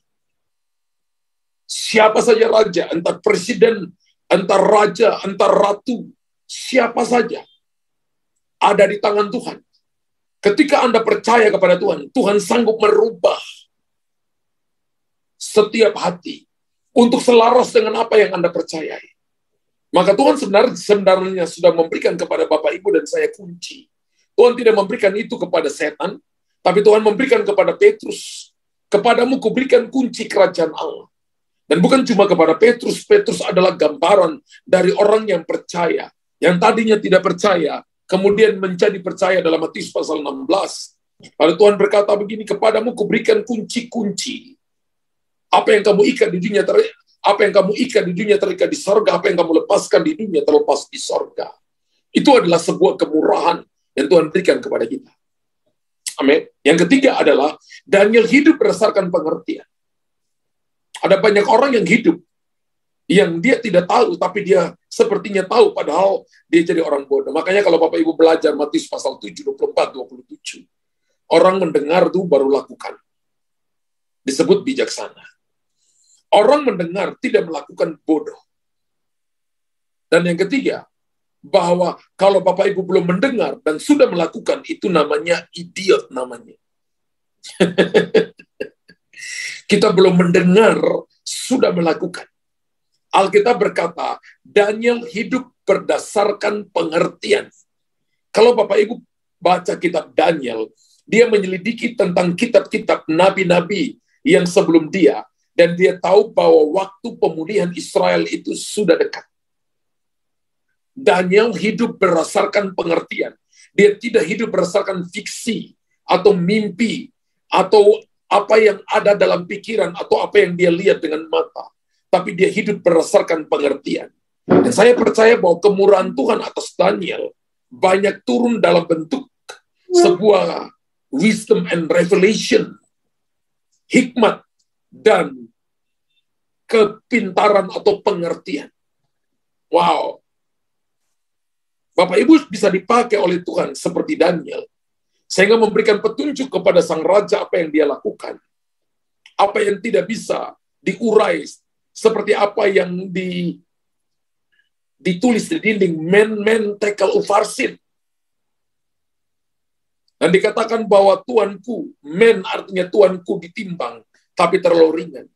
Siapa saja raja, entah presiden, entah raja, entah ratu, siapa saja ada di tangan Tuhan. Ketika Anda percaya kepada Tuhan, Tuhan sanggup merubah setiap hati untuk selaras dengan apa yang Anda percayai. Maka Tuhan sebenarnya sudah memberikan kepada Bapak Ibu dan saya kunci. Tuhan tidak memberikan itu kepada setan, tapi Tuhan memberikan kepada Petrus. Kepadamu kuberikan kunci kerajaan Allah. Dan bukan cuma kepada Petrus, Petrus adalah gambaran dari orang yang percaya, yang tadinya tidak percaya, kemudian menjadi percaya dalam Matius pasal 16. Lalu Tuhan berkata begini, kepadamu kuberikan kunci-kunci. Apa yang kamu ikat di dunia terikat di sorga, apa yang kamu lepaskan di dunia terlepas di sorga. Itu adalah sebuah kemurahan yang Tuhan berikan kepada kita. Amin. Yang ketiga adalah Daniel hidup berdasarkan pengertian. Ada banyak orang yang hidup yang dia tidak tahu, tapi dia sepertinya tahu, padahal dia jadi orang bodoh. Makanya kalau Bapak Ibu belajar Matius pasal 7, 24, 27, orang mendengar itu baru lakukan. Disebut bijaksana. Orang mendengar tidak melakukan bodoh. Dan yang ketiga, bahwa kalau Bapak Ibu belum mendengar dan sudah melakukan, itu namanya idiot namanya. Kita belum mendengar, sudah melakukan. Alkitab berkata, Daniel hidup berdasarkan pengertian. Kalau Bapak Ibu baca kitab Daniel, dia menyelidiki tentang kitab-kitab nabi-nabi yang sebelum dia, dan dia tahu bahwa waktu pemulihan Israel itu sudah dekat. Daniel hidup berdasarkan pengertian. Dia tidak hidup berdasarkan fiksi, atau mimpi, atau apa yang ada dalam pikiran, atau apa yang dia lihat dengan mata. Tapi dia hidup berdasarkan pengertian. Dan saya percaya bahwa kemurahan Tuhan atas Daniel banyak turun dalam bentuk sebuah wisdom and revelation, hikmat, dan kepintaran atau pengertian. Wow. Bapak Ibu bisa dipakai oleh Tuhan seperti Daniel, sehingga memberikan petunjuk kepada sang raja apa yang dia lakukan. Apa yang tidak bisa diurai, seperti apa yang ditulis di dinding, men tekel ufarsin. Dan dikatakan bahwa tuanku, men artinya tuanku ditimbang, tapi terlalu ringan.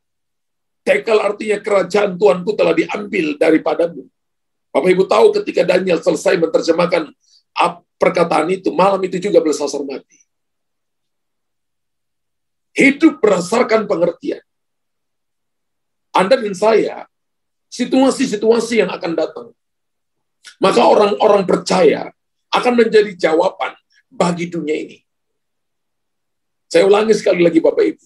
Tekel artinya kerajaan tuanku telah diambil daripadamu. Bapak Ibu tahu ketika Daniel selesai menerjemahkan perkataan itu, malam itu juga bersasar mati. Hidup berdasarkan pengertian. Anda dan saya, situasi-situasi yang akan datang, maka orang-orang percaya akan menjadi jawaban bagi dunia ini. Saya ulangi sekali lagi Bapak Ibu.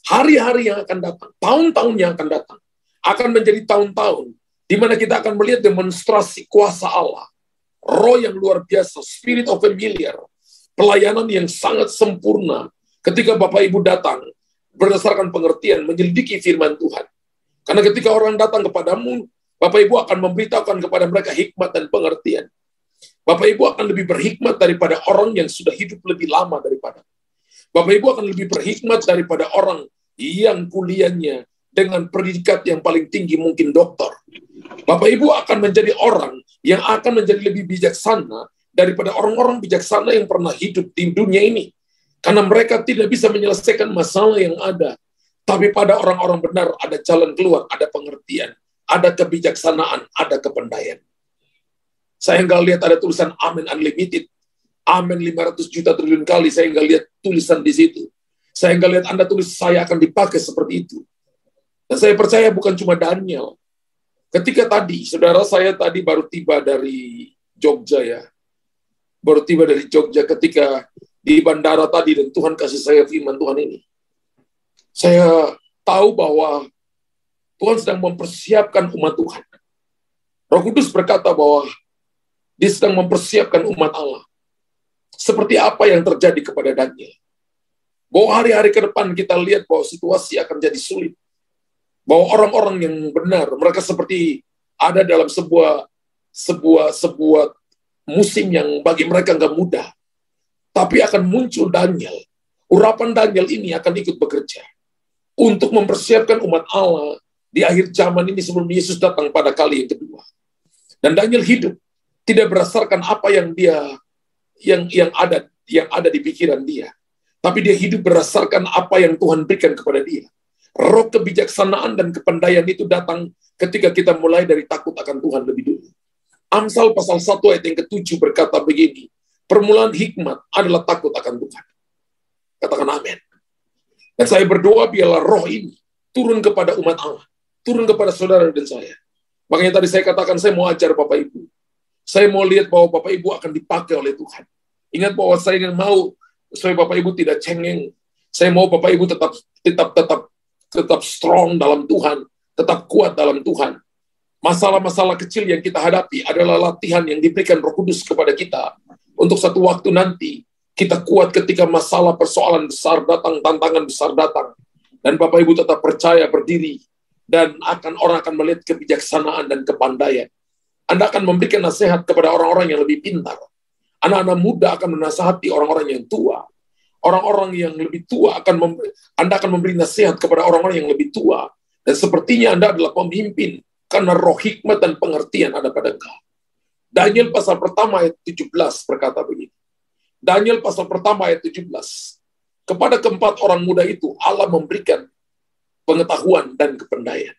Hari-hari yang akan datang, tahun-tahun yang akan datang, akan menjadi tahun-tahun di mana kita akan melihat demonstrasi kuasa Allah, roh yang luar biasa, spirit of familiar, pelayanan yang sangat sempurna ketika Bapak Ibu datang berdasarkan pengertian, menyelidiki firman Tuhan. Karena ketika orang datang kepadamu, Bapak Ibu akan memberitahukan kepada mereka hikmat dan pengertian. Bapak Ibu akan lebih berhikmat daripada orang yang sudah hidup lebih lama daripada. Bapak Ibu akan lebih berhikmat daripada orang yang kuliahnya dengan predikat yang paling tinggi mungkin doktor. Bapak Ibu akan menjadi orang yang akan menjadi lebih bijaksana daripada orang-orang bijaksana yang pernah hidup di dunia ini. Karena mereka tidak bisa menyelesaikan masalah yang ada. Tapi pada orang-orang benar ada jalan keluar, ada pengertian, ada kebijaksanaan, ada kepandaian. Saya nggak lihat ada tulisan Amen Unlimited, Amen 500 juta triliun kali, saya nggak lihat tulisan di situ. Saya nggak lihat Anda tulis saya akan dipakai seperti itu. Dan saya percaya bukan cuma Daniel. Ketika tadi, saudara saya tadi baru tiba dari Jogja ya. Baru tiba dari Jogja ketika di bandara tadi dan Tuhan kasih saya firman Tuhan ini. Saya tahu bahwa Tuhan sedang mempersiapkan umat Tuhan. Roh Kudus berkata bahwa Dia sedang mempersiapkan umat Allah. Seperti apa yang terjadi kepada Daniel. Bahwa hari-hari ke depan kita lihat bahwa situasi akan jadi sulit. Bahwa orang-orang yang benar, mereka seperti ada dalam sebuah musim yang bagi mereka nggak mudah. Tapi akan muncul Daniel. Urapan Daniel ini akan ikut bekerja. Untuk mempersiapkan umat Allah di akhir zaman ini sebelum Yesus datang pada kali yang kedua. Dan Daniel hidup tidak berdasarkan apa yang ada di pikiran dia, tapi dia hidup berdasarkan apa yang Tuhan berikan kepada dia. Roh kebijaksanaan dan kepandaian itu datang ketika kita mulai dari takut akan Tuhan lebih dulu. Amsal pasal 1 ayat yang ke-7 berkata begini, permulaan hikmat adalah takut akan Tuhan. Katakan amin. Dan saya berdoa biarlah roh ini turun kepada umat Allah, turun kepada saudara dan saya. Makanya tadi saya katakan saya mau ajar Bapak Ibu. Saya mau lihat bahwa Bapak Ibu akan dipakai oleh Tuhan. Ingat bahwa saya mau supaya Bapak Ibu tidak cengeng. Saya mau Bapak Ibu tetap strong dalam Tuhan, tetap kuat dalam Tuhan. Masalah-masalah kecil yang kita hadapi adalah latihan yang diberikan Roh Kudus kepada kita untuk satu waktu nanti kita kuat ketika masalah persoalan besar datang, tantangan besar datang. Dan Bapak Ibu tetap percaya berdiri dan orang akan melihat kebijaksanaan dan kepandaian. Anda akan memberikan nasihat kepada orang-orang yang lebih pintar. Anak-anak muda akan menasihati orang-orang yang tua. Orang-orang yang lebih tua Anda akan memberi nasihat kepada orang-orang yang lebih tua. Dan sepertinya Anda adalah pemimpin karena roh hikmat dan pengertian ada pada engkau. Daniel pasal pertama ayat 17 berkata begini. Daniel pasal pertama ayat 17. Kepada keempat orang muda itu Allah memberikan pengetahuan dan kepandaian.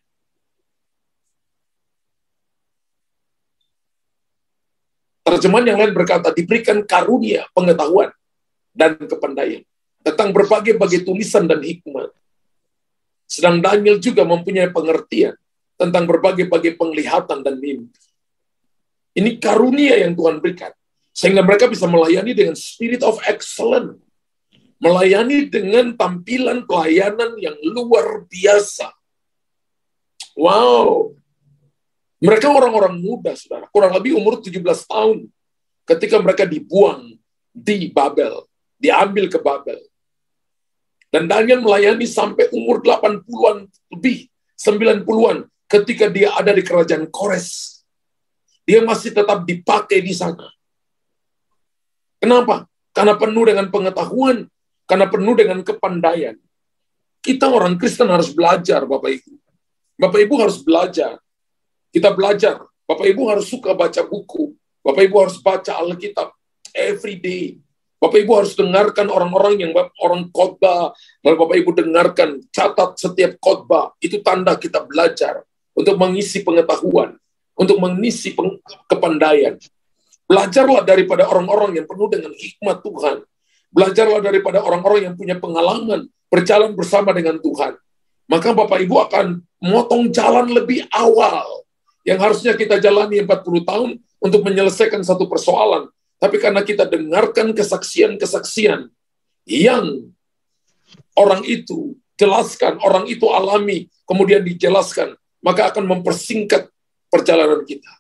Terjemahan yang lain berkata, diberikan karunia, pengetahuan, dan kepandaian. Tentang berbagai-bagai tulisan dan hikmat. Sedang Daniel juga mempunyai pengertian tentang berbagai-bagai penglihatan dan mimpi. Ini karunia yang Tuhan berikan. Sehingga mereka bisa melayani dengan spirit of excellence. Melayani dengan tampilan pelayanan yang luar biasa. Wow. Mereka orang-orang muda, saudara. Kurang lebih umur 17 tahun. Ketika mereka dibuang di Babel. Diambil ke Babel. Dan Daniel melayani sampai umur 80-an lebih. 90-an. Ketika dia ada di kerajaan Kores. Dia masih tetap dipakai di sana. Kenapa? Karena penuh dengan pengetahuan. Karena penuh dengan kepandaian. Kita orang Kristen harus belajar, Bapak Ibu. Bapak Ibu harus belajar. Kita belajar. Bapak Ibu harus suka baca buku. Bapak Ibu harus baca Alkitab every day. Bapak Ibu harus dengarkan orang-orang yang orang khotbah, lalu Bapak Ibu dengarkan, catat setiap khotbah, itu tanda kita belajar untuk mengisi pengetahuan, untuk mengisi kepandaian. Belajarlah daripada orang-orang yang penuh dengan hikmat Tuhan. Belajarlah daripada orang-orang yang punya pengalaman berjalan bersama dengan Tuhan. Maka Bapak Ibu akan motong jalan lebih awal yang harusnya kita jalani 40 tahun untuk menyelesaikan satu persoalan. Tapi karena kita dengarkan kesaksian-kesaksian yang orang itu jelaskan, orang itu alami, kemudian dijelaskan, maka akan mempersingkat perjalanan kita.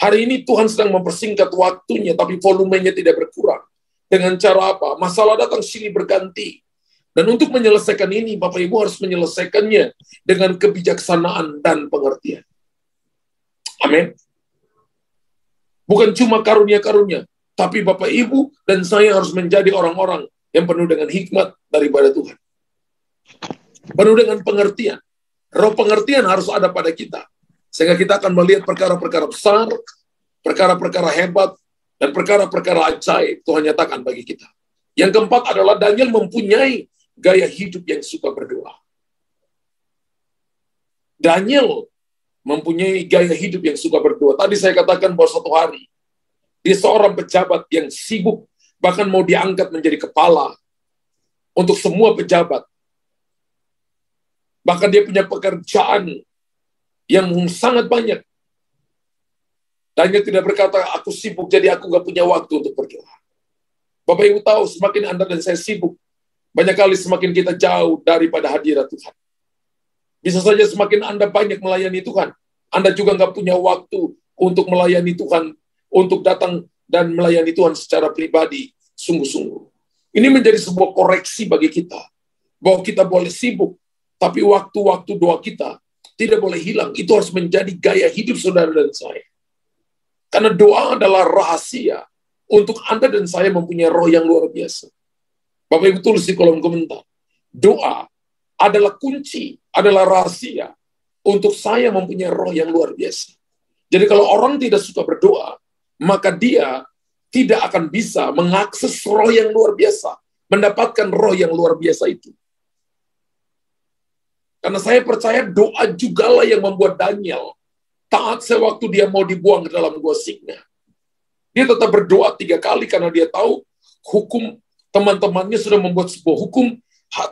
Hari ini Tuhan sedang mempersingkat waktunya, tapi volumenya tidak berkurang. Dengan cara apa? Masalah datang silih berganti. Dan untuk menyelesaikan ini, Bapak Ibu harus menyelesaikannya dengan kebijaksanaan dan pengertian. Amin. Bukan cuma karunia-karunia, tapi Bapak Ibu dan saya harus menjadi orang-orang yang penuh dengan hikmat daripada Tuhan. Penuh dengan pengertian. Roh pengertian harus ada pada kita. Sehingga kita akan melihat perkara-perkara besar, perkara-perkara hebat, dan perkara-perkara ajaib Tuhan nyatakan bagi kita. Yang keempat adalah Daniel mempunyai gaya hidup yang suka berdoa. Daniel mempunyai gaya hidup yang suka berdoa. Tadi saya katakan bahwa suatu hari, dia seorang pejabat yang sibuk, bahkan mau diangkat menjadi kepala untuk semua pejabat. Bahkan dia punya pekerjaan yang sangat banyak. Daniel tidak berkata, aku sibuk, jadi aku nggak punya waktu untuk berdoa. Bapak Ibu tahu, semakin Anda dan saya sibuk, banyak kali semakin kita jauh daripada hadirat Tuhan. Bisa saja semakin Anda banyak melayani Tuhan, Anda juga nggak punya waktu untuk melayani Tuhan, untuk datang dan melayani Tuhan secara pribadi, sungguh-sungguh. Ini menjadi sebuah koreksi bagi kita, bahwa kita boleh sibuk, tapi waktu-waktu doa kita tidak boleh hilang. Itu harus menjadi gaya hidup saudara dan saya. Karena doa adalah rahasia untuk Anda dan saya mempunyai roh yang luar biasa. Bapak Ibu tulis di kolom komentar. Doa adalah kunci, adalah rahasia untuk saya mempunyai roh yang luar biasa. Jadi kalau orang tidak suka berdoa, maka dia tidak akan bisa mengakses roh yang luar biasa, mendapatkan roh yang luar biasa itu. Karena saya percaya doa jugalah yang membuat Daniel taat sewaktu dia mau dibuang ke dalam gua singa. Dia tetap berdoa 3 kali karena dia tahu hukum teman-temannya sudah membuat sebuah hukum,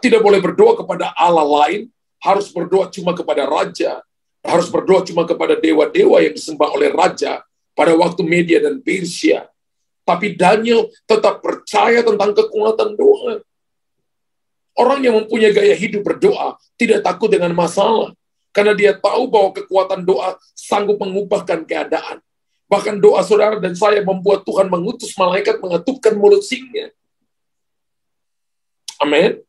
tidak boleh berdoa kepada Allah lain, harus berdoa cuma kepada raja, harus berdoa cuma kepada dewa-dewa yang disembah oleh raja pada waktu Media dan Persia. Tapi Daniel tetap percaya tentang kekuatan doa. Orang yang mempunyai gaya hidup berdoa tidak takut dengan masalah. Karena dia tahu bahwa kekuatan doa sanggup mengubahkan keadaan. Bahkan doa saudara dan saya membuat Tuhan mengutus malaikat mengetupkan mulut singa. Amin.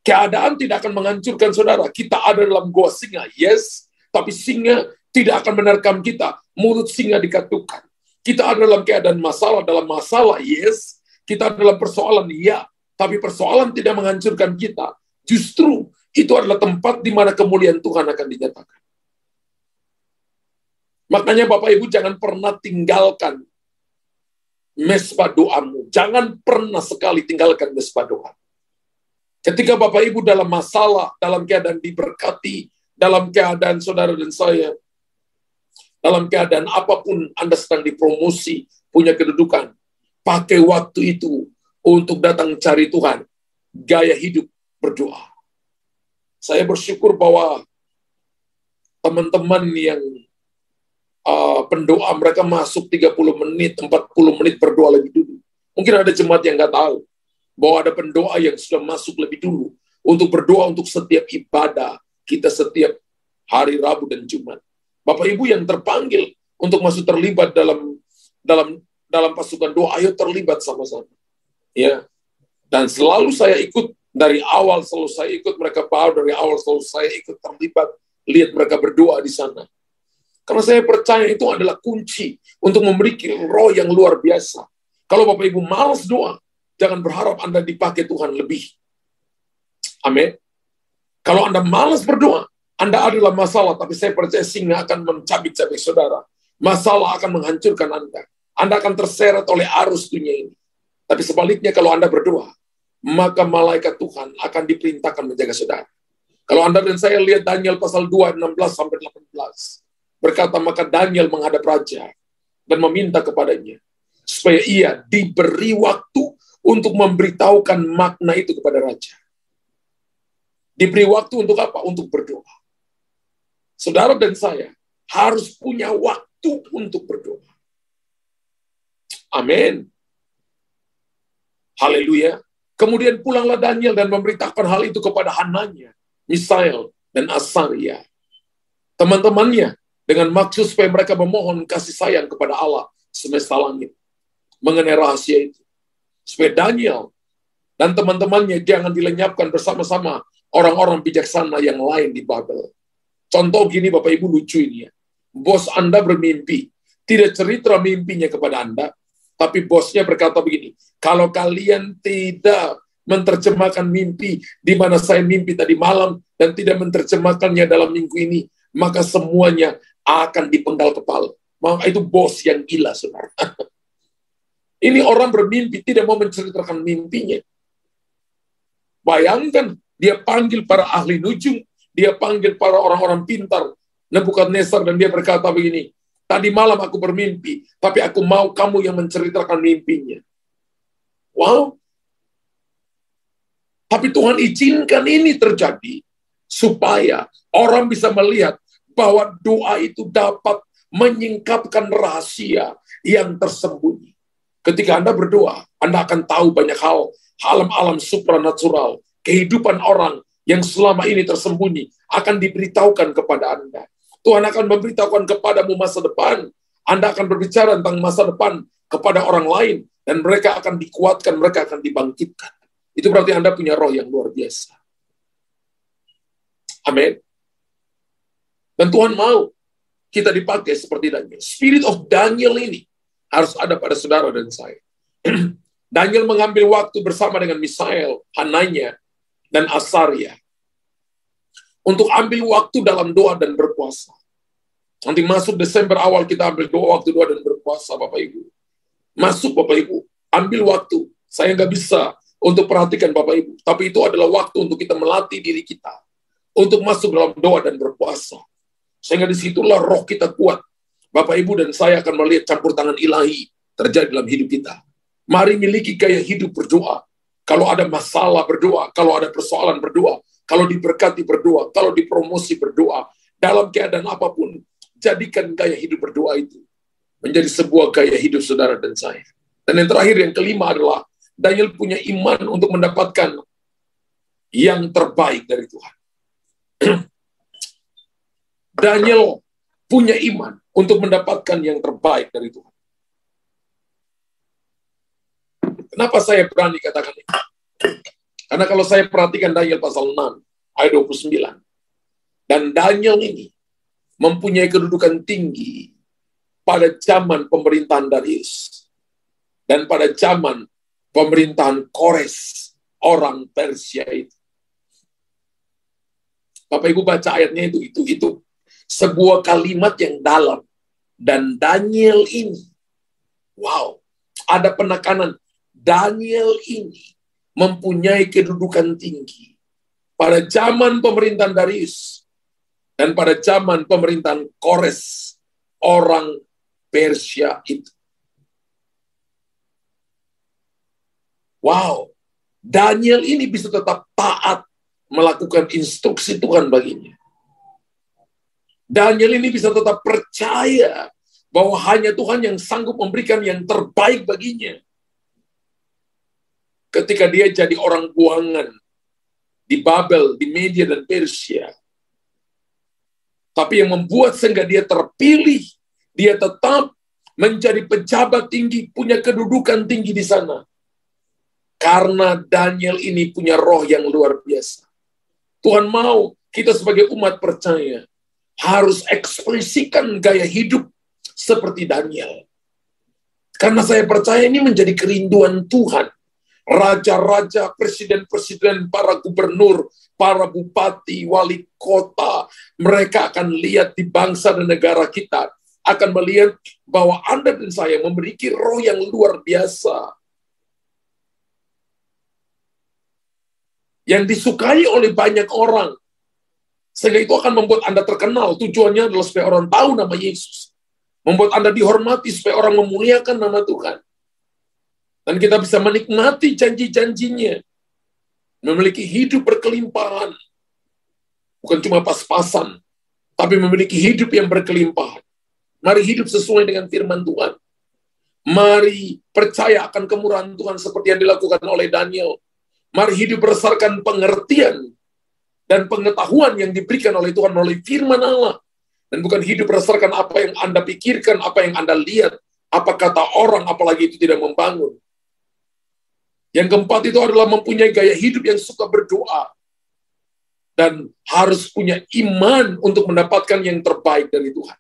Keadaan tidak akan menghancurkan saudara. Kita ada dalam gua singa, yes. Tapi singa tidak akan menerkam kita. Mulut singa dikatupkan. Kita ada dalam keadaan masalah, yes. Kita ada dalam persoalan, ya. Tapi persoalan tidak menghancurkan kita. Justru itu adalah tempat di mana kemuliaan Tuhan akan dinyatakan. Makanya Bapak Ibu jangan pernah tinggalkan mesbah doamu. Jangan pernah sekali tinggalkan mesbah doa. Ketika Bapak Ibu dalam masalah, dalam keadaan diberkati, dalam keadaan saudara dan saya, dalam keadaan apapun Anda sedang dipromosi, punya kedudukan, pakai waktu itu untuk datang cari Tuhan. Gaya hidup berdoa. Saya bersyukur bahwa teman-teman yang pendoa mereka masuk 30 menit, 40 menit berdoa lebih dulu. Mungkin ada jemaat yang nggak tahu bahwa ada pendoa yang sudah masuk lebih dulu untuk berdoa untuk setiap ibadah kita setiap hari Rabu dan Jumat. Bapak Ibu yang terpanggil untuk masuk terlibat dalam pasukan doa, ayo terlibat sama-sama. Ya. Dan selalu saya ikut dari awal, selalu saya ikut mereka bawa dari awal, selalu saya ikut terlibat, lihat mereka berdoa di sana. Karena saya percaya itu adalah kunci untuk memiliki roh yang luar biasa. Kalau Bapak Ibu malas doa, jangan berharap Anda dipakai Tuhan lebih. Amin. Kalau Anda malas berdoa, Anda adalah masalah, tapi saya percaya singa akan mencabik-cabik saudara. Masalah akan menghancurkan Anda. Anda akan terseret oleh arus dunia ini. Tapi sebaliknya kalau Anda berdoa, maka malaikat Tuhan akan diperintahkan menjaga saudara. Kalau Anda dan saya lihat Daniel pasal 2, 16-18. Berkata, maka Daniel menghadap raja dan meminta kepadanya supaya ia diberi waktu untuk memberitahukan makna itu kepada raja. Diberi waktu untuk apa? Untuk berdoa. Saudara dan saya harus punya waktu untuk berdoa. Amin. Haleluya. Kemudian pulanglah Daniel dan memberitakan hal itu kepada Hananya, Misael, dan Asaria, teman-temannya, dengan maksud supaya mereka memohon kasih sayang kepada Allah semesta langit mengenai rahasia itu. Supaya Daniel dan teman-temannya jangan dilenyapkan bersama-sama orang-orang bijaksana yang lain di Babel. Contoh gini Bapak Ibu, lucu ini ya. Bos Anda bermimpi, tidak cerita mimpinya kepada Anda, tapi bosnya berkata begini, kalau kalian tidak menerjemahkan mimpi di mana saya mimpi tadi malam dan tidak menerjemahkannya dalam minggu ini, maka semuanya akan dipenggal kepala. Maka itu bos yang gila, saudara. Ini orang bermimpi, tidak mau menceritakan mimpinya. Bayangkan, dia panggil para ahli nujum, dia panggil para orang-orang pintar, Nebukadnezar, dan dia berkata begini, tadi malam aku bermimpi, tapi aku mau kamu yang menceritakan mimpinya. Wow. Tapi Tuhan izinkan ini terjadi, supaya orang bisa melihat bahwa doa itu dapat menyingkapkan rahasia yang tersembunyi. Ketika Anda berdoa, Anda akan tahu banyak hal, alam-alam supranatural, kehidupan orang yang selama ini tersembunyi, akan diberitahukan kepada Anda. Tuhan akan memberitahukan kepadamu masa depan. Anda akan berbicara tentang masa depan kepada orang lain, dan mereka akan dikuatkan, mereka akan dibangkitkan. Itu berarti Anda punya roh yang luar biasa. Amin. Dan Tuhan mau kita dipakai seperti Daniel. Spirit of Daniel ini harus ada pada saudara dan saya. Daniel mengambil waktu bersama dengan Misael, Hananya, dan Asaria untuk ambil waktu dalam doa dan berpuasa. Nanti masuk Desember awal kita ambil waktu doa dan berpuasa, Bapak Ibu. Masuk Bapak Ibu, ambil waktu. Saya nggak bisa untuk perhatikan Bapak Ibu, tapi itu adalah waktu untuk kita melatih diri kita untuk masuk dalam doa dan berpuasa. Sehingga disitulah roh kita kuat. Bapak Ibu dan saya akan melihat campur tangan ilahi terjadi dalam hidup kita. Mari miliki gaya hidup berdoa. Kalau ada masalah berdoa, kalau ada persoalan berdoa, kalau diberkati berdoa, kalau dipromosi berdoa, dalam keadaan apapun, jadikan gaya hidup berdoa itu menjadi sebuah gaya hidup saudara dan saya. Dan yang terakhir, yang kelima adalah Daniel punya iman untuk mendapatkan yang terbaik dari Tuhan. Daniel punya iman untuk mendapatkan yang terbaik dari Tuhan. Kenapa saya berani katakan ini? Karena kalau saya perhatikan Daniel pasal 6, ayat 29, dan Daniel ini mempunyai kedudukan tinggi pada zaman pemerintahan Darius dan pada zaman pemerintahan Kores, orang Persia itu. Bapak Ibu baca ayatnya itu sebuah kalimat yang dalam. Dan Daniel ini, wow, ada penekanan. Daniel ini mempunyai kedudukan tinggi pada zaman pemerintahan Darius dan pada zaman pemerintahan Kores, orang Persia itu. Wow, Daniel ini bisa tetap taat melakukan instruksi Tuhan baginya. Daniel ini bisa tetap percaya bahwa hanya Tuhan yang sanggup memberikan yang terbaik baginya. Ketika dia jadi orang buangan di Babel, di Media dan Persia. Tapi yang membuat sehingga dia terpilih, dia tetap menjadi pejabat tinggi, punya kedudukan tinggi di sana. Karena Daniel ini punya roh yang luar biasa. Tuhan mau kita sebagai umat percaya harus ekspresikan gaya hidup seperti Daniel. Karena saya percaya ini menjadi kerinduan Tuhan. Raja-raja, presiden-presiden, para gubernur, para bupati, wali kota, mereka akan lihat di bangsa dan negara kita, akan melihat bahwa Anda dan saya memiliki roh yang luar biasa. yang disukai oleh banyak orang. Sehingga itu akan membuat Anda terkenal. Tujuannya adalah supaya orang tahu nama Yesus. Membuat Anda dihormati supaya orang memuliakan nama Tuhan. Dan kita bisa menikmati janji-janjinya. Memiliki hidup berkelimpahan. Bukan cuma pas-pasan, tapi memiliki hidup yang berkelimpahan. Mari hidup sesuai dengan firman Tuhan. Mari percaya akan kemurahan Tuhan seperti yang dilakukan oleh Daniel. Mari hidup berdasarkan pengertian dan pengetahuan yang diberikan oleh Tuhan melalui firman Allah. Dan bukan hidup berdasarkan apa yang Anda pikirkan, apa yang Anda lihat, apa kata orang, apalagi itu tidak membangun. Yang keempat itu adalah mempunyai gaya hidup yang suka berdoa. Dan harus punya iman untuk mendapatkan yang terbaik dari Tuhan.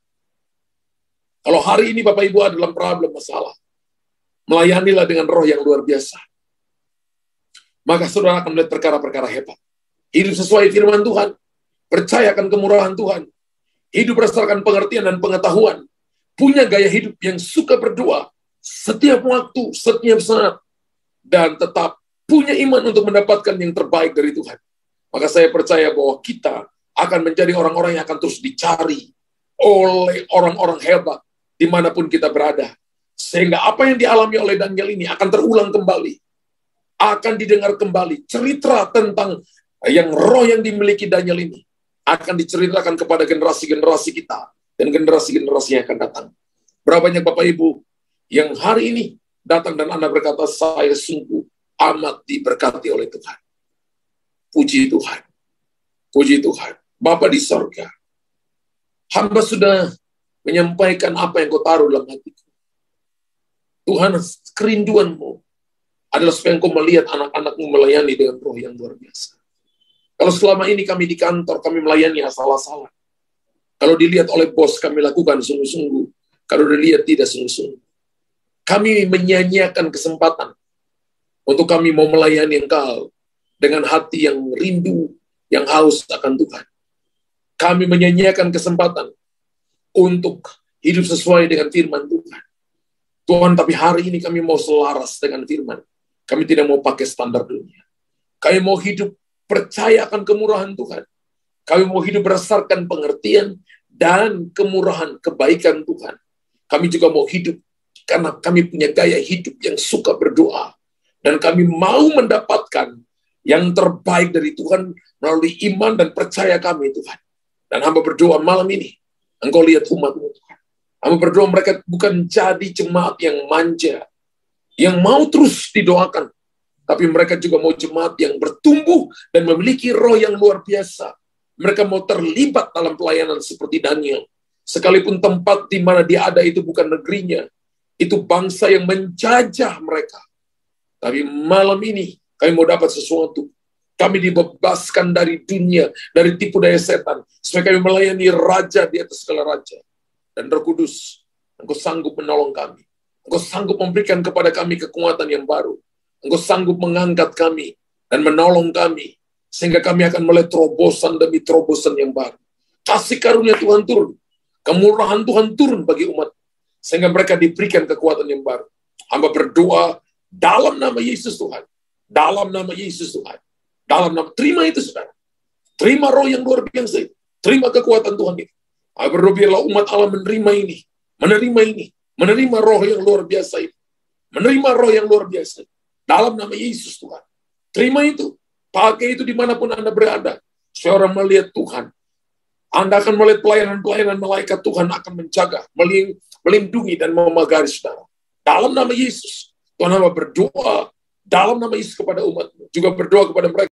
Kalau hari ini Bapak Ibu ada dalam problem masalah, melayanilah dengan roh yang luar biasa. Maka saudara akan melihat perkara-perkara hebat. Hidup sesuai firman Tuhan, percaya akan kemurahan Tuhan, hidup berdasarkan pengertian dan pengetahuan, punya gaya hidup yang suka berdoa setiap waktu, setiap saat, dan tetap punya iman untuk mendapatkan yang terbaik dari Tuhan. Maka saya percaya bahwa kita akan menjadi orang-orang yang akan terus dicari oleh orang-orang hebat dimanapun kita berada. Sehingga apa yang dialami oleh Daniel ini akan terulang kembali. Akan didengar kembali. Cerita tentang yang roh yang dimiliki Daniel ini akan diceritakan kepada generasi-generasi kita dan generasi-generasi yang akan datang. Berapa banyak Bapak Ibu yang hari ini datang dan Anda berkata, saya sungguh amat diberkati oleh Tuhan. Puji Tuhan. Puji Tuhan. Bapa di sorga, hamba sudah menyampaikan apa yang kau taruh dalam hatiku. Tuhan, kerinduanmu adalah supaya engkau melihat anak-anakmu melayani dengan roh yang luar biasa. Kalau selama ini kami di kantor, kami melayani asal-asalan. Kalau dilihat oleh bos, kami lakukan sungguh-sungguh. Kalau dilihat tidak sungguh-sungguh. Kami menyanyiakan kesempatan untuk kami mau melayani Engkau dengan hati yang rindu, yang haus akan Tuhan. Kami menyanyiakan kesempatan untuk hidup sesuai dengan firman Tuhan. Tuhan, tapi hari ini kami mau selaras dengan firman. Kami tidak mau pakai standar dunia. Kami mau hidup percaya akan kemurahan Tuhan. Kami mau hidup berdasarkan pengertian dan kemurahan, kebaikan Tuhan. Kami juga mau hidup karena kami punya gaya hidup yang suka berdoa. Dan kami mau mendapatkan yang terbaik dari Tuhan melalui iman dan percaya kami, Tuhan. Dan hamba berdoa malam ini, Engkau lihat umat-Mu, Tuhan. Hamba berdoa mereka bukan jadi jemaat yang manja, yang mau terus didoakan, tapi mereka juga mau jemaat yang bertumbuh dan memiliki roh yang luar biasa. Mereka mau terlibat dalam pelayanan seperti Daniel. Sekalipun tempat di mana dia ada itu bukan negerinya, itu bangsa yang menjajah mereka. Tapi malam ini, kami mau dapat sesuatu. Kami dibebaskan dari dunia, dari tipu daya setan. Supaya kami melayani Raja di atas segala Raja. Dan Roh Kudus, Engkau sanggup menolong kami. Engkau sanggup memberikan kepada kami kekuatan yang baru. Engkau sanggup mengangkat kami dan menolong kami. Sehingga kami akan melihat terobosan demi terobosan yang baru. Kasih karunia Tuhan turun. Kemurahan Tuhan turun bagi umat. Sehingga mereka diberikan kekuatan yang baru. Hamba berdoa dalam nama Yesus Tuhan. Dalam nama Yesus Tuhan. Dalam nama, terima itu saudara. Terima roh yang luar biasa itu. Terima kekuatan Tuhan itu. Hamba berdoa biarlah umat Allah menerima ini. Menerima ini. Menerima roh yang luar biasa itu. Menerima roh yang luar biasa. Dalam nama Yesus Tuhan. Terima itu. Pakai itu dimanapun Anda berada. Supaya orang melihat Tuhan. Anda akan melihat pelayanan-pelayanan malaikat Tuhan akan menjaga, melindungi dan memagari saudara. Dalam nama Yesus. Tuhan hamba berdoa dalam nama Yesus kepada umat-Mu. Juga berdoa kepada mereka